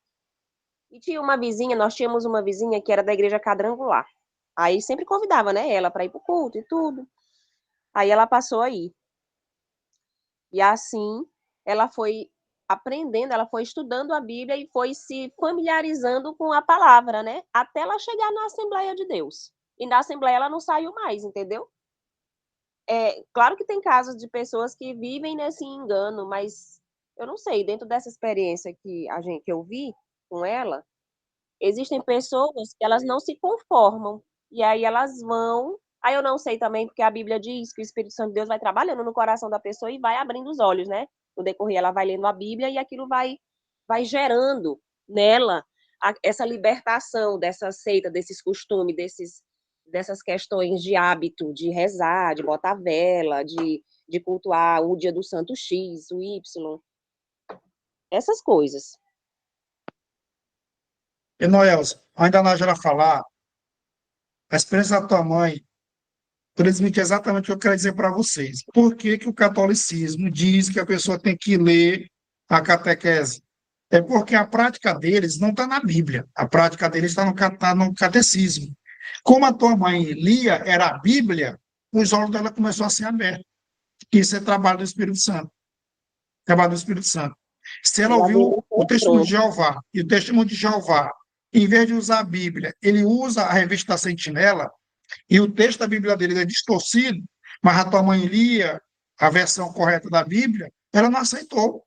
E tinha uma vizinha, nós tínhamos uma vizinha que era da igreja quadrangular. Aí sempre convidava, né, ela para ir pro culto e tudo. Aí ela passou aí. E assim, ela foi aprendendo, ela foi estudando a Bíblia e foi se familiarizando com a palavra, né? Até ela chegar na Assembleia de Deus. E na Assembleia ela não saiu mais, entendeu? Claro que tem casos de pessoas que vivem nesse engano, mas eu não sei, dentro dessa experiência que eu vi com ela, existem pessoas que elas não se conformam, e aí elas vão, aí eu não sei também, porque a Bíblia diz que o Espírito Santo de Deus vai trabalhando no coração da pessoa e vai abrindo os olhos, né? No decorrer, ela vai lendo a Bíblia e aquilo vai gerando nela essa libertação dessa seita, desses costumes, dessas questões de hábito, de rezar, de botar vela, de cultuar o dia do santo X, o Y, essas coisas. E, Noelza, ainda na hora de falar, a experiência da tua mãe transmite exatamente o que eu quero dizer para vocês. Por que que o catolicismo diz que a pessoa tem que ler a catequese? É porque a prática deles não está na Bíblia, a prática deles está no catecismo. Como a tua mãe lia, era a Bíblia, os olhos dela começaram a ser abertos. Isso é trabalho do Espírito Santo. Trabalho do Espírito Santo. Se ela Ela ouviu o testemunho de demonstrou. Jeová, e o testemunho de Jeová, em vez de usar a Bíblia, ele usa a revista da Sentinela, e o texto da Bíblia dele é distorcido, mas a tua mãe lia a versão correta da Bíblia, ela não aceitou.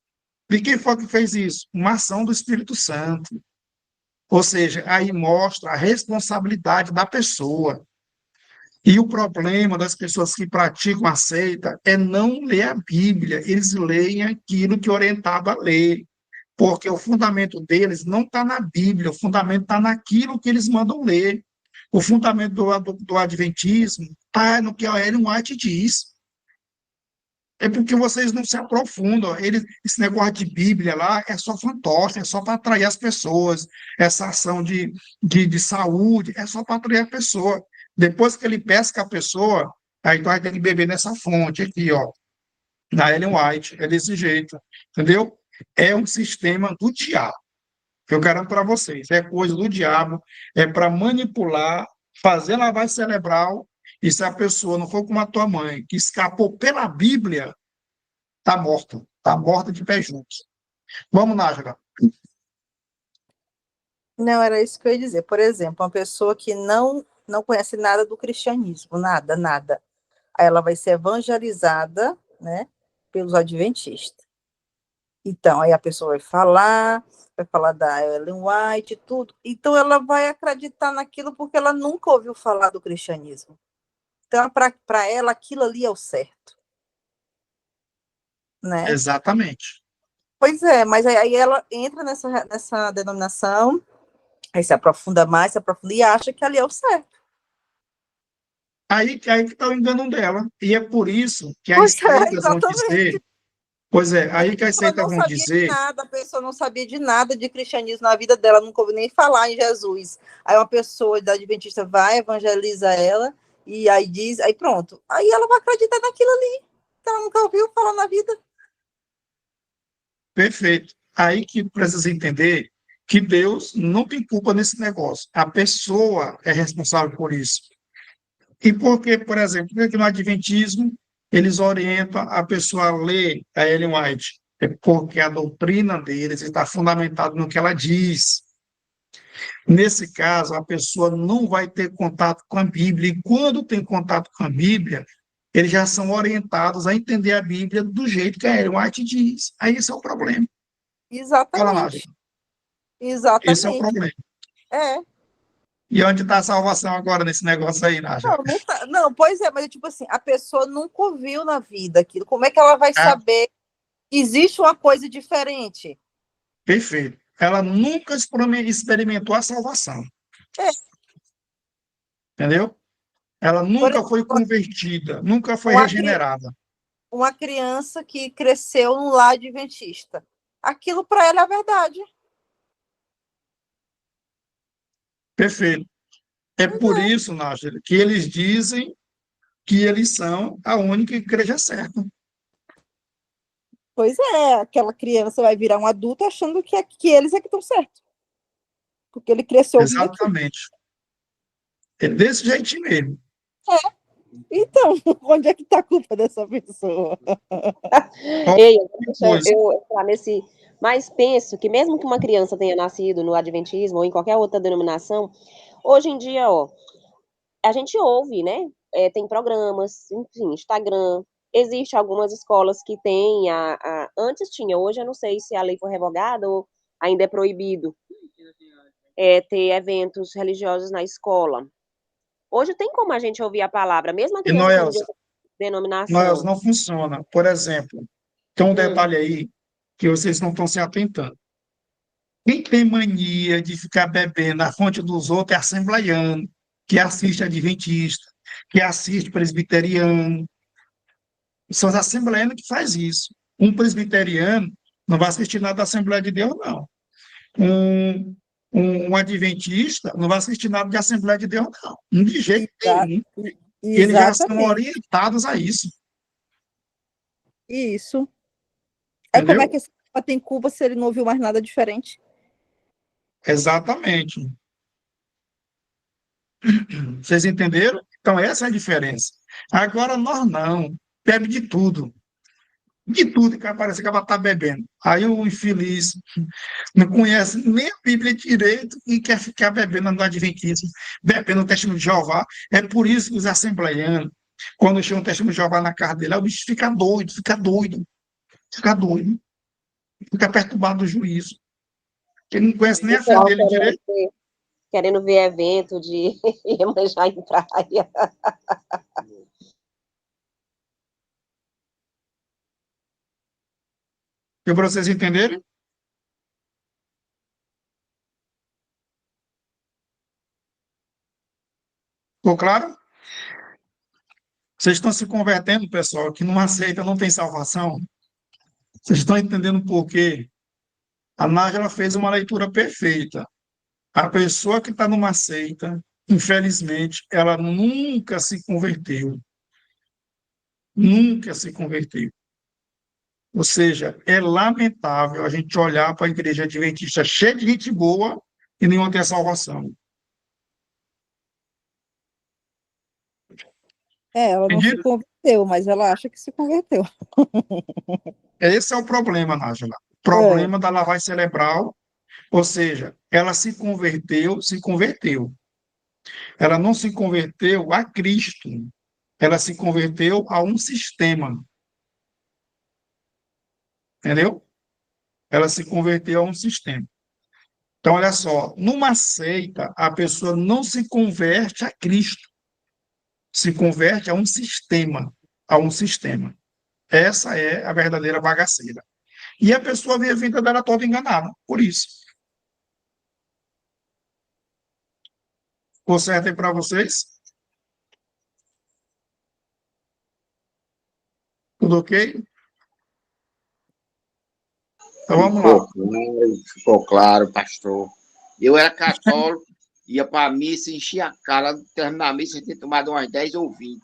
E quem foi que fez isso? Uma ação do Espírito Santo. Ou seja, aí mostra a responsabilidade da pessoa. E o problema das pessoas que praticam a seita é não ler a Bíblia, eles leem aquilo que é orientado a ler, porque o fundamento deles não está na Bíblia, o fundamento está naquilo que eles mandam ler. O fundamento do Adventismo está no que a Ellen White diz. É porque vocês não se aprofundam. Esse negócio de Bíblia lá é só fantoche, é só para atrair as pessoas. Essa ação de saúde é só para atrair a pessoa. Depois que ele pesca a pessoa, aí vai ter que beber nessa fonte aqui, ó, na Ellen White. É desse jeito, entendeu? É um sistema do diabo. Eu garanto para vocês. É coisa do diabo, é para manipular, fazer lavagem cerebral. E se a pessoa não for como a tua mãe, que escapou pela Bíblia, está morta de pé junto. Vamos, Nájila. Não, era isso que eu ia dizer. Por exemplo, uma pessoa que não conhece nada do cristianismo, nada, nada. Aí ela vai ser evangelizada, né, pelos adventistas. Então, aí a pessoa vai falar da Ellen White, tudo. Então, ela vai acreditar naquilo porque ela nunca ouviu falar do cristianismo. Então, para ela, aquilo ali é o certo, né? Exatamente. Pois é, mas aí ela entra nessa denominação, aí se aprofunda mais, se aprofunda e acha que ali é o certo. Aí que está o engano dela. E é por isso que as Pois é, seitas vão exatamente. dizer. Pois é, aí que as Ela seitas não vão sabia de dizer. nada, a pessoa não sabia de nada de cristianismo na vida dela, nunca ouviu nem falar em Jesus. Aí uma pessoa da Adventista vai, evangeliza ela, e aí diz, aí pronto. Aí ela vai acreditar naquilo ali, que ela nunca ouviu falar na vida. Perfeito. Aí que precisa entender que Deus não tem culpa nesse negócio. A pessoa é responsável por isso. E porque, por exemplo, porque no Adventismo eles orientam a pessoa a ler a Ellen White? É porque a doutrina deles está fundamentada no que ela diz. Nesse caso, a pessoa não vai ter contato com a Bíblia, e quando tem contato com a Bíblia, eles já são orientados a entender a Bíblia do jeito que a Ellen White diz. Aí esse é o problema. Fala, Nádia. Exatamente. Esse é o Exatamente. problema. É. E onde está a salvação agora nesse negócio aí, Nádia? Não tá, não, pois é, mas tipo assim, a pessoa nunca ouviu na vida aquilo. Como é que ela vai Ah, saber que existe uma coisa diferente? perfeito. Ela nunca experimentou a salvação, É, entendeu? Ela por nunca foi exemplo, convertida, nunca foi uma, regenerada. uma criança que cresceu num lar adventista. Aquilo para ela é verdade. Perfeito. É por isso, Nádia, que eles dizem que eles são a única igreja certa. Pois é, aquela criança vai virar um adulto achando que eles é que estão certos. Porque ele cresceu ouvindo aquilo. Exatamente. É desse jeitinho mesmo. Então, onde é que está a culpa dessa pessoa? Ei, deixa Coisa. eu entrar nesse. Mas penso que mesmo que uma criança tenha nascido no Adventismo ou em qualquer outra denominação, hoje em dia, ó, a gente ouve, né? Tem programas, enfim, Instagram. Existe algumas escolas que têm antes tinha, hoje eu não sei se a lei foi revogada ou ainda é proibido ter eventos religiosos na escola. Hoje tem como a gente ouvir a palavra, mesmo a E criança sendo de Noelza, outra Noelza, denominação. não funciona. Por exemplo, tem um Hum. detalhe aí que vocês não estão se atentando. Quem tem mania de ficar bebendo na fonte dos outros é assembleiano, que assiste adventista, que assiste presbiteriano. São os assembleianos que faz isso. Um presbiteriano não vai assistir nada da Assembleia de Deus, não. Um, um adventista não vai assistir nada de Assembleia de Deus, não. De jeito Exa- nenhum. Eles já são Exatamente. orientados a isso, Isso. Aí como é entendeu? que esse cara tem culpa se ele não ouviu mais nada diferente? Exatamente. Vocês entenderam? Então, essa é a diferença. Agora, nós não. bebe de tudo, que parece que ela está bebendo. Aí o infeliz não conhece nem a Bíblia direito e quer ficar bebendo no Adventismo, bebendo o testemunho de Jeová. É por isso que os assembleianos, quando chegam o testemunho de Jeová na casa dele, o bicho fica doido, fica perturbado do juízo. Ele não conhece nem a fé Pessoal dele direito. querendo ver evento de Iemanjá em praia. E para vocês entenderem, ficou claro? Vocês estão se convertendo, pessoal, que numa seita não tem salvação. Vocês estão entendendo por quê? A Nájila fez uma leitura perfeita. A pessoa que está numa seita, infelizmente, ela nunca se converteu. Nunca se converteu. Ou seja, é lamentável a gente olhar para a igreja adventista cheia de gente boa e nenhuma ter salvação. Ela não se Entendido? converteu, mas ela acha que se converteu. Esse é o problema, Nájila. O problema da lavagem cerebral, ou seja, ela se converteu. Ela não se converteu a Cristo. Ela se converteu a um sistema. Entendeu? Ela se converteu a um sistema. Então, olha só, numa seita, a pessoa não se converte a Cristo, se converte a um sistema, a um sistema. Essa é a verdadeira bagaceira. E a pessoa vê a vida dela toda enganada, por isso. Ficou certo aí para vocês? Tudo ok? Então vamos lá. Ficou claro, pastor. Eu era católico, ia para a missa, enchia a cara, terminar a missa, tinha tomado umas 10 ou 20.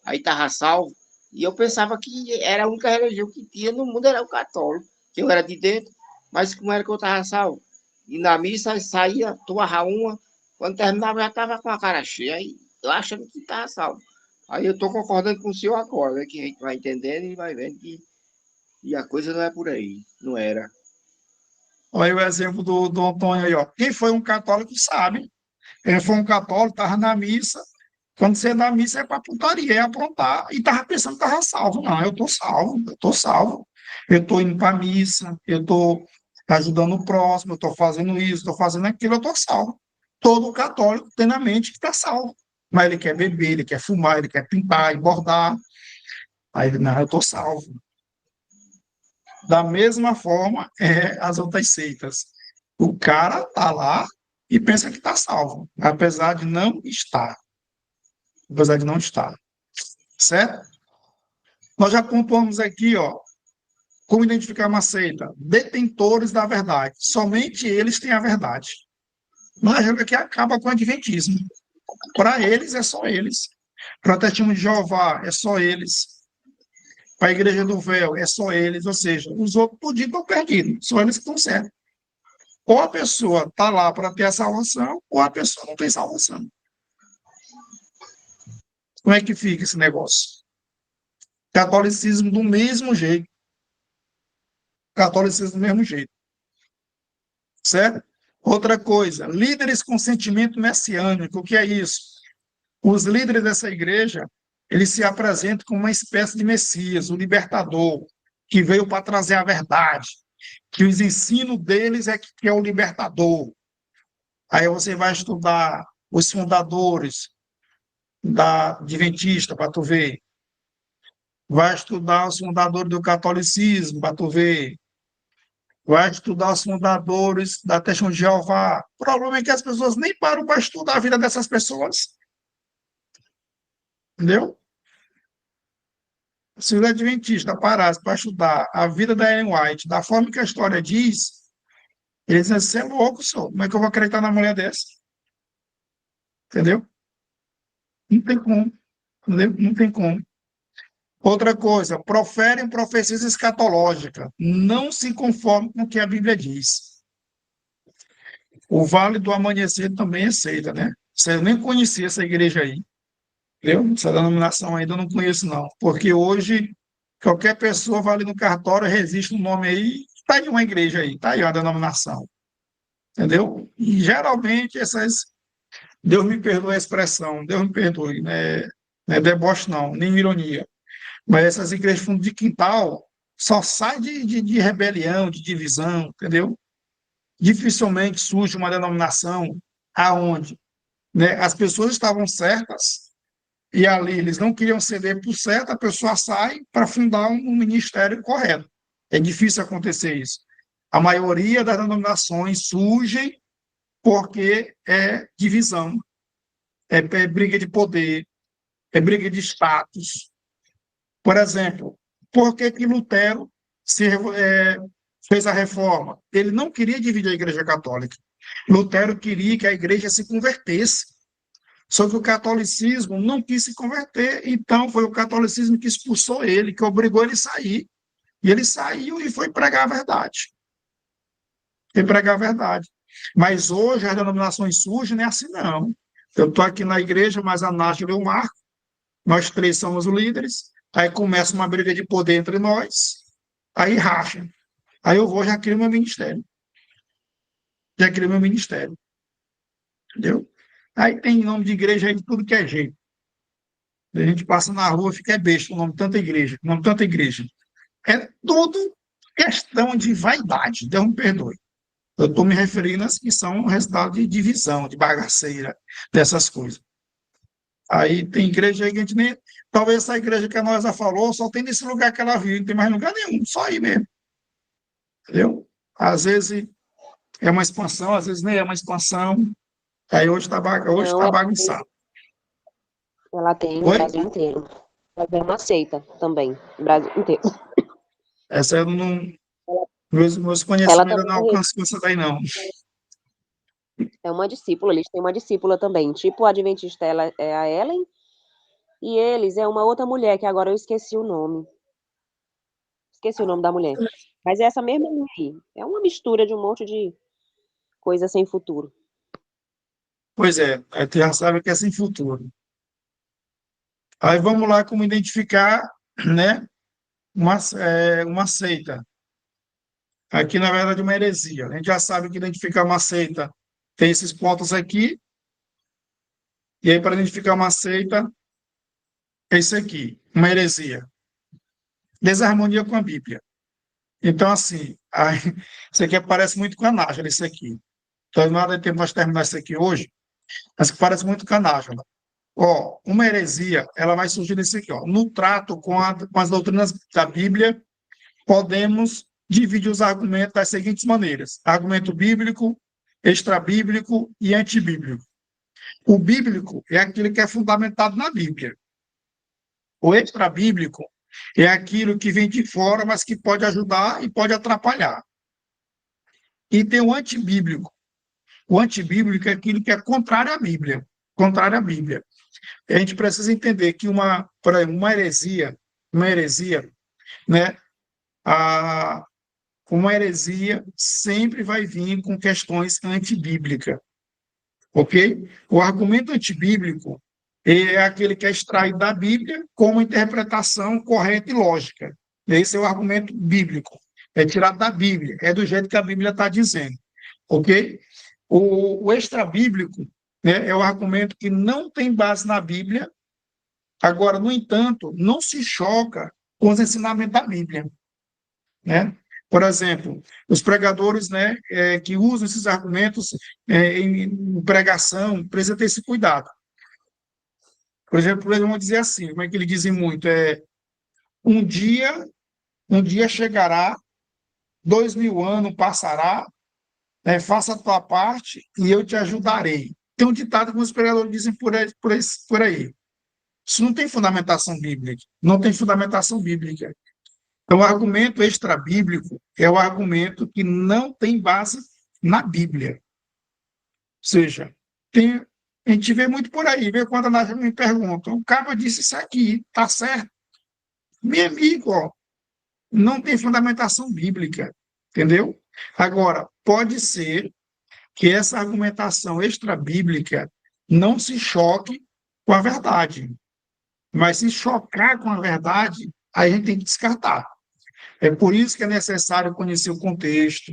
Aí estava salvo, e eu pensava que era a única religião que tinha no mundo, era o católico, que eu era de dentro, mas como era que eu estava salvo? E na missa saía, tomava uma, quando terminava já estava com a cara cheia, aí eu achando que estava salvo. Aí eu estou concordando com o senhor agora, né, que a gente vai entendendo e vai vendo que e a coisa não é por aí, não era. Olha aí o exemplo do Antônio aí, ó. Quem foi um católico sabe. Ele foi um católico, estava na missa. Quando você é na missa é para putaria, é aprontar. E estava pensando que estava salvo. Não, eu estou salvo, eu estou salvo. Eu estou indo para a missa, eu estou ajudando o próximo, eu estou fazendo isso, estou fazendo aquilo, eu estou salvo. Todo católico tem na mente que está salvo. Mas ele quer beber, ele quer fumar, ele quer pintar e bordar. Aí ele, não, eu estou salvo. Da mesma forma, as outras seitas. O cara está lá e pensa que está salvo, apesar de não estar. Apesar de não estar. Certo? Nós já pontuamos aqui, ó, como identificar uma seita. Detentores da verdade. Somente eles têm a verdade. Mas que acaba com o adventismo. Para eles, é só eles. Para o testemunho de Jeová, é só eles. Para a igreja do véu, é só eles. Ou seja, os outros podiam estar perdidos. Só eles que estão certos. Ou a pessoa está lá para ter a salvação, ou a pessoa não tem salvação. Como é que fica esse negócio? Catolicismo do mesmo jeito. Catolicismo do mesmo jeito. Certo? Outra coisa, líderes com sentimento messiânico. O que é isso? Os líderes dessa igreja, eles se apresentam como uma espécie de Messias, o libertador, que veio para trazer a verdade, que os ensinos deles é que é o libertador. Aí você vai estudar os fundadores da Adventista, para tu ver. Vai estudar os fundadores do catolicismo, para tu ver. Vai estudar os fundadores da Testemunha de Jeová. O problema é que as pessoas nem param para estudar a vida dessas pessoas. Entendeu? Se os adventistas parassem para estudar a vida da Ellen White, da forma que a história diz, eles dizem, você é louco, senhor. Como é que eu vou acreditar na mulher dessa? Entendeu? Não tem como. Entendeu? Não tem como. Outra coisa, proferem profecias escatológicas. Não se conformem com o que a Bíblia diz. O Vale do Amanhecer também é seita, né? Você nem conhecia essa igreja aí. entendeu? Essa denominação ainda eu não conheço, não. Porque hoje, qualquer pessoa vai ali no cartório, registra um nome aí, está aí uma igreja aí, está aí uma denominação, entendeu? E geralmente essas, Deus me perdoe a expressão, Deus me perdoe, né? Não é deboche não, nem ironia, mas essas igrejas fundo de quintal só sai de rebelião, de divisão, entendeu? Dificilmente surge uma denominação aonde, né, as pessoas estavam certas e ali eles não queriam ceder por certo, a pessoa sai para fundar um ministério correto. É difícil acontecer isso. A maioria das denominações surgem porque é divisão, é briga de poder, é briga de status. Por exemplo, por que que Lutero fez a reforma? Ele não queria dividir a Igreja Católica. Lutero queria que a igreja se convertesse. Só que o catolicismo não quis se converter, então foi o catolicismo que expulsou ele, que obrigou ele a sair. E ele saiu e foi pregar a verdade. Foi pregar a verdade. Mas hoje as denominações surgem, não é assim não. Eu estou aqui na igreja, mas a Nájila e o Marco, nós três somos os líderes, aí começa uma briga de poder entre nós, aí racha. Aí eu vou, já crio meu ministério. Já crio meu ministério. Entendeu? Aí tem nome de igreja aí de tudo que é jeito. A gente passa na rua, fica besta o nome de tanta igreja, o nome de tanta igreja. É tudo questão de vaidade, Deus me perdoe. Eu estou me referindo às que são resultado de divisão, de bagaceira, dessas coisas. Aí tem igreja aí que a gente nem. Talvez essa igreja que a Noisa falou só tem nesse lugar que ela vive, não tem mais lugar nenhum, só aí mesmo. Entendeu? Às vezes é uma expansão, às vezes nem é uma expansão. Aí hoje está Não, bagunçado. ela tem no Oi? Brasil inteiro. Ela é uma seita também, no Brasil inteiro. Essa eu não. Meus Ela conhecimentos também não alcançam essa daí, não. é uma discípula, eles têm uma discípula também. Tipo a adventista, ela é a Ellen, e eles é uma outra mulher, que agora eu esqueci o nome. Esqueci o nome da mulher. Mas é essa mesma linha aí. É uma mistura de um monte de coisa sem futuro. Pois é, aí tu já sabe que é sem futuro. Aí vamos lá como identificar, né, uma seita. Aqui, na verdade, uma heresia. A gente já sabe que identificar uma seita tem esses pontos aqui, e aí para identificar uma seita, é isso aqui, uma heresia. Desarmonia com a Bíblia. Então, assim, aí, isso aqui parece muito com a Nájila, isso aqui. Então, não há tempo nós terminar isso aqui hoje, mas que parece muito com a Nájila. Ó, uma heresia, ela vai surgir nesse aqui, ó. No trato com as doutrinas da Bíblia, podemos dividir os argumentos das seguintes maneiras: argumento bíblico, extrabíblico e antibíblico. O bíblico é aquilo que é fundamentado na Bíblia. O extrabíblico é aquilo que vem de fora, mas que pode ajudar e pode atrapalhar. E tem o antibíblico. O antibíblico é aquilo que é contrário à Bíblia. Contrário à Bíblia. A gente precisa entender que por exemplo, uma heresia, né? Uma heresia sempre vai vir com questões antibíblicas, ok? O argumento antibíblico é aquele que é extraído da Bíblia como interpretação correta e lógica. Esse é o argumento bíblico. É tirado da Bíblia, é do jeito que a Bíblia está dizendo, ok? O extrabíblico, né, é o argumento que não tem base na Bíblia, agora, no entanto, não se choca com os ensinamentos da Bíblia, né? Por exemplo, os pregadores, né, que usam esses argumentos em pregação, precisam ter esse cuidado. Por exemplo, eles vão dizer assim, como é que eles dizem muito? Um dia, um dia chegará, 2000 anos passará, né, faça a tua parte e eu te ajudarei. Tem um ditado que os pregadores dizem por aí. Isso não tem fundamentação bíblica. Não tem fundamentação bíblica. Então, o argumento extrabíblico é o argumento que não tem base na Bíblia. Ou seja, a gente vê muito por aí, vê quando a Nádia me pergunta, o cara disse isso aqui, está certo? Meu amigo, ó, não tem fundamentação bíblica, entendeu? Agora, pode ser que essa argumentação extrabíblica não se choque com a verdade. Mas se chocar com a verdade, aí a gente tem que descartar. É por isso que é necessário conhecer o contexto,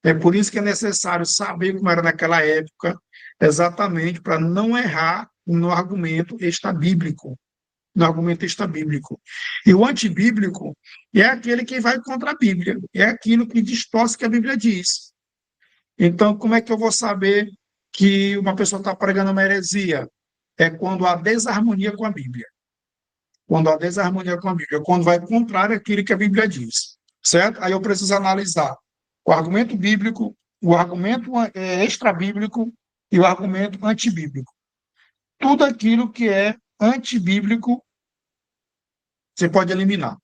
é por isso que é necessário saber como era naquela época, exatamente para não errar no argumento extrabíblico, no argumento extrabíblico. E o antibíblico é aquele que vai contra a Bíblia, é aquilo que distorce o que a Bíblia diz. Então, como é que eu vou saber que uma pessoa está pregando uma heresia? É quando há desarmonia com a Bíblia. Quando há desarmonia com a Bíblia, quando vai contrário àquilo que a Bíblia diz, certo? Aí eu preciso analisar o argumento bíblico, o argumento extrabíblico e o argumento antibíblico. Tudo aquilo que é antibíblico, você pode eliminar.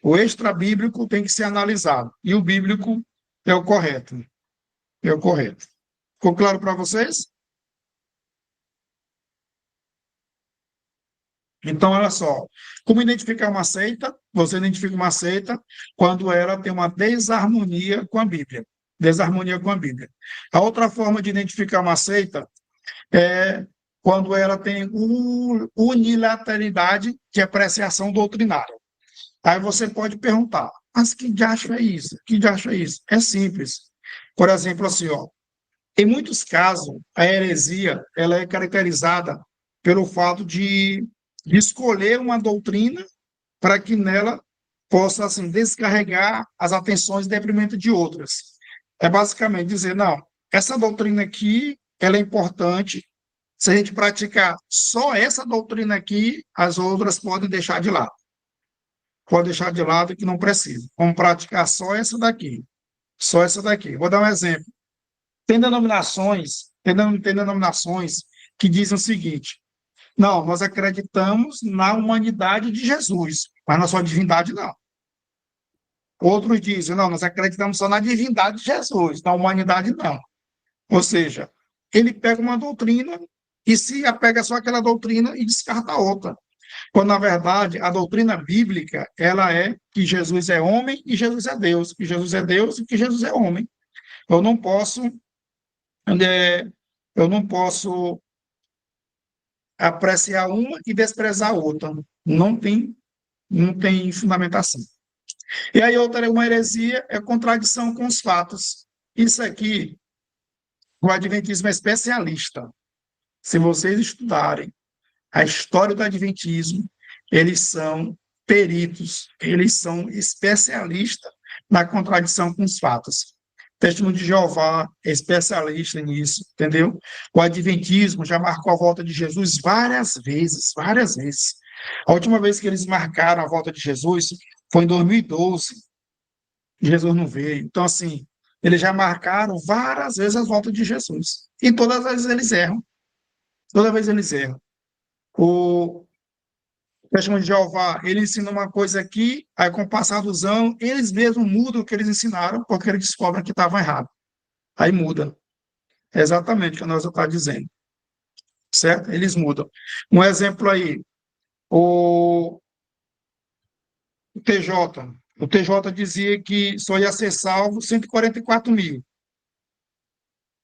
O extrabíblico tem que ser analisado, e o bíblico é o correto. É o correto. Ficou claro para vocês? Então, olha só, como identificar uma seita? Você identifica uma seita quando ela tem uma desarmonia com a Bíblia. Desarmonia com a Bíblia. A outra forma de identificar uma seita é quando ela tem unilateralidade de apreciação doutrinária. Aí você pode perguntar, mas que diacho é isso? Que diacho é isso? É simples. Por exemplo, assim, ó, em muitos casos, a heresia ela é caracterizada pelo fato de escolher uma doutrina para que nela possa assim, descarregar as atenções em detrimento de outras. É basicamente dizer, não, essa doutrina aqui ela é importante, se a gente praticar só essa doutrina aqui, as outras podem deixar de lado. Pode deixar de lado que não precisa. Vamos praticar só essa daqui. Só essa daqui. Vou dar um exemplo. Tem denominações que dizem o seguinte: não, nós acreditamos na humanidade de Jesus, mas na sua divindade não. Outros dizem, não, nós acreditamos só na divindade de Jesus, na humanidade não. Ou seja, ele pega uma doutrina e se apega só àquela doutrina e descarta a outra. Quando, na verdade, a doutrina bíblica, ela é que Jesus é homem e Jesus é Deus, que Jesus é Deus e que Jesus é homem. Eu não posso, é, eu não posso apreciar uma e desprezar a outra. Não tem fundamentação. E aí outra é uma heresia, é contradição com os fatos. Isso aqui, o Adventismo é especialista. Se vocês estudarem a história do Adventismo, eles são peritos, eles são especialistas na contradição com os fatos. O Testemunho de Jeová é especialista nisso, entendeu? O Adventismo já marcou a volta de Jesus várias vezes, várias vezes. A última vez que eles marcaram a volta de Jesus foi em 2012. Jesus não veio. Então, assim, eles já marcaram várias vezes a volta de Jesus. E todas as vezes eles erram. Toda vez eles erram. O Testemunho de Jeová, ele ensina uma coisa aqui, aí com o passar dos anos, eles mesmos mudam o que eles ensinaram, porque eles descobrem que estava errado. Aí muda. É exatamente o que nós estamos dizendo. Certo? Eles mudam. Um exemplo aí, o TJ. O TJ dizia que só ia ser salvo 144 mil.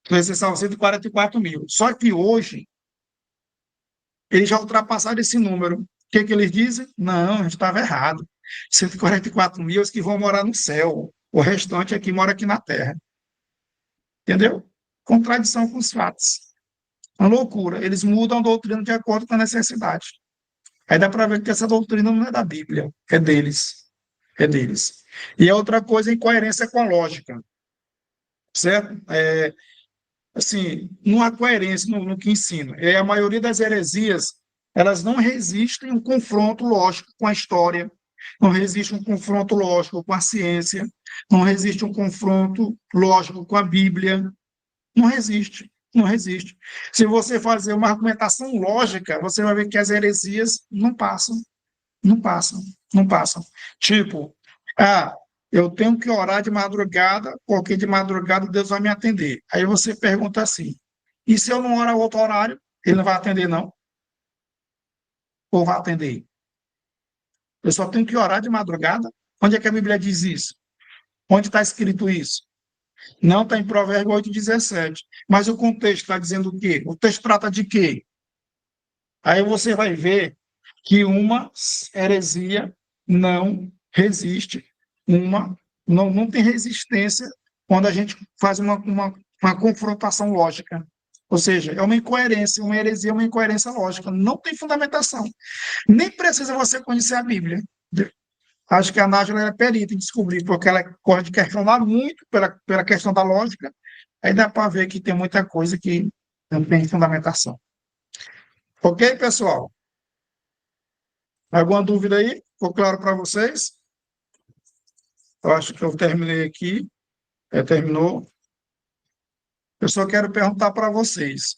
Só ia ser salvo 144 mil. Só que hoje, eles já ultrapassaram esse número. O que, que eles dizem? Não, a gente estava errado. 144 mil é os que vão morar no céu. O restante aqui mora aqui na terra. Entendeu? Contradição com os fatos. Uma loucura. Eles mudam a doutrina de acordo com a necessidade. Aí dá para ver que essa doutrina não é da Bíblia, é deles. É deles. E a outra coisa, incoerência com a lógica. Certo? Assim, não há coerência no que ensina. E a maioria das heresias, elas não resistem um confronto lógico com a história, não resiste um confronto lógico com a ciência, não resiste um confronto lógico com a Bíblia. Não resiste, não resiste. Se você fazer uma argumentação lógica, você vai ver que as heresias não passam, não passam, não passam. Tipo, eu tenho que orar de madrugada, porque de madrugada Deus vai me atender. Aí você pergunta assim, e se eu não orar outro horário, ele não vai atender, não? Ou vai atender? Eu só tenho que orar de madrugada? Onde é que a Bíblia diz isso? Onde está escrito isso? Não está em Provérbios 8,17. Mas o contexto está dizendo o quê? O texto trata de quê? Aí você vai ver que uma heresia não resiste, não tem resistência quando a gente faz uma confrontação lógica. Ou seja, é uma incoerência, uma heresia é uma incoerência lógica, não tem fundamentação. Nem precisa você conhecer a Bíblia. Acho que a Nájila é perita em descobrir, porque ela gosta de questionar muito pela questão da lógica, aí dá para ver que tem muita coisa que não tem fundamentação. Ok, pessoal? Alguma dúvida aí? Ficou claro para vocês? Eu acho que eu terminei aqui. Terminou. Eu só quero perguntar para vocês.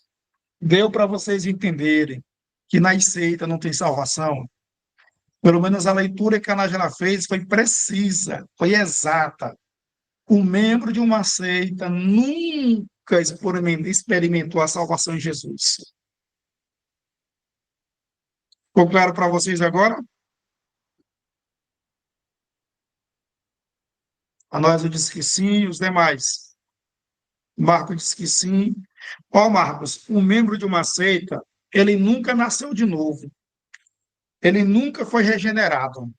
Deu para vocês entenderem que na seita não tem salvação? Pelo menos a leitura que a Nájila fez foi precisa, foi exata. O membro de uma seita nunca experimentou a salvação em Jesus. Ficou claro para vocês agora? A nós disse que sim, os demais. Marcos disse que sim. Ó, Marcos, um membro de uma seita, ele nunca nasceu de novo. Ele nunca foi regenerado.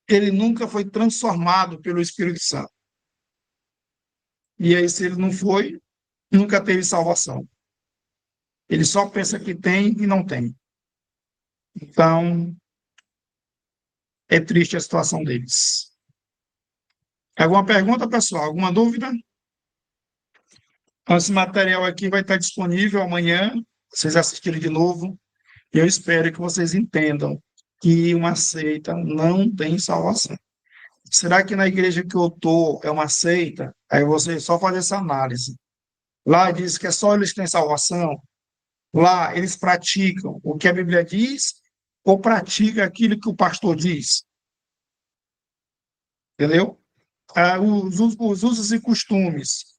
Ele nunca foi transformado pelo Espírito Santo. E aí, se ele não foi, nunca teve salvação. Ele só pensa que tem e não tem. Então, é triste a situação deles. Alguma pergunta, pessoal? Alguma dúvida? Esse material aqui vai estar disponível amanhã, vocês assistirem de novo. E eu espero que vocês entendam que uma seita não tem salvação. Será que na igreja que eu estou é uma seita? Aí você só faz essa análise. Lá diz que é só eles que têm salvação. Lá eles praticam o que a Bíblia diz ou praticam aquilo que o pastor diz. Entendeu? Os usos e costumes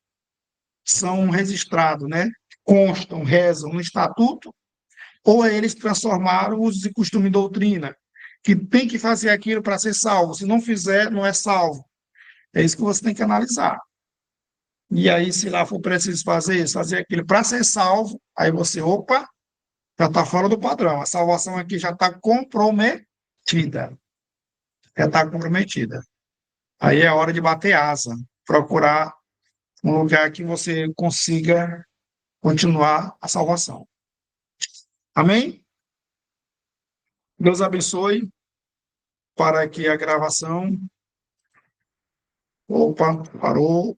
são registrados, né? Constam, rezam no estatuto, ou eles transformaram os usos e costumes em doutrina, que tem que fazer aquilo para ser salvo. Se não fizer, não é salvo. É isso que você tem que analisar. E aí, se lá for preciso fazer isso, fazer aquilo para ser salvo, aí você, opa, já está fora do padrão. A salvação aqui já está comprometida. Já está comprometida. Aí é hora de bater asa, procurar um lugar que você consiga continuar a salvação. Amém? Deus abençoe para que a gravação... Opa, parou.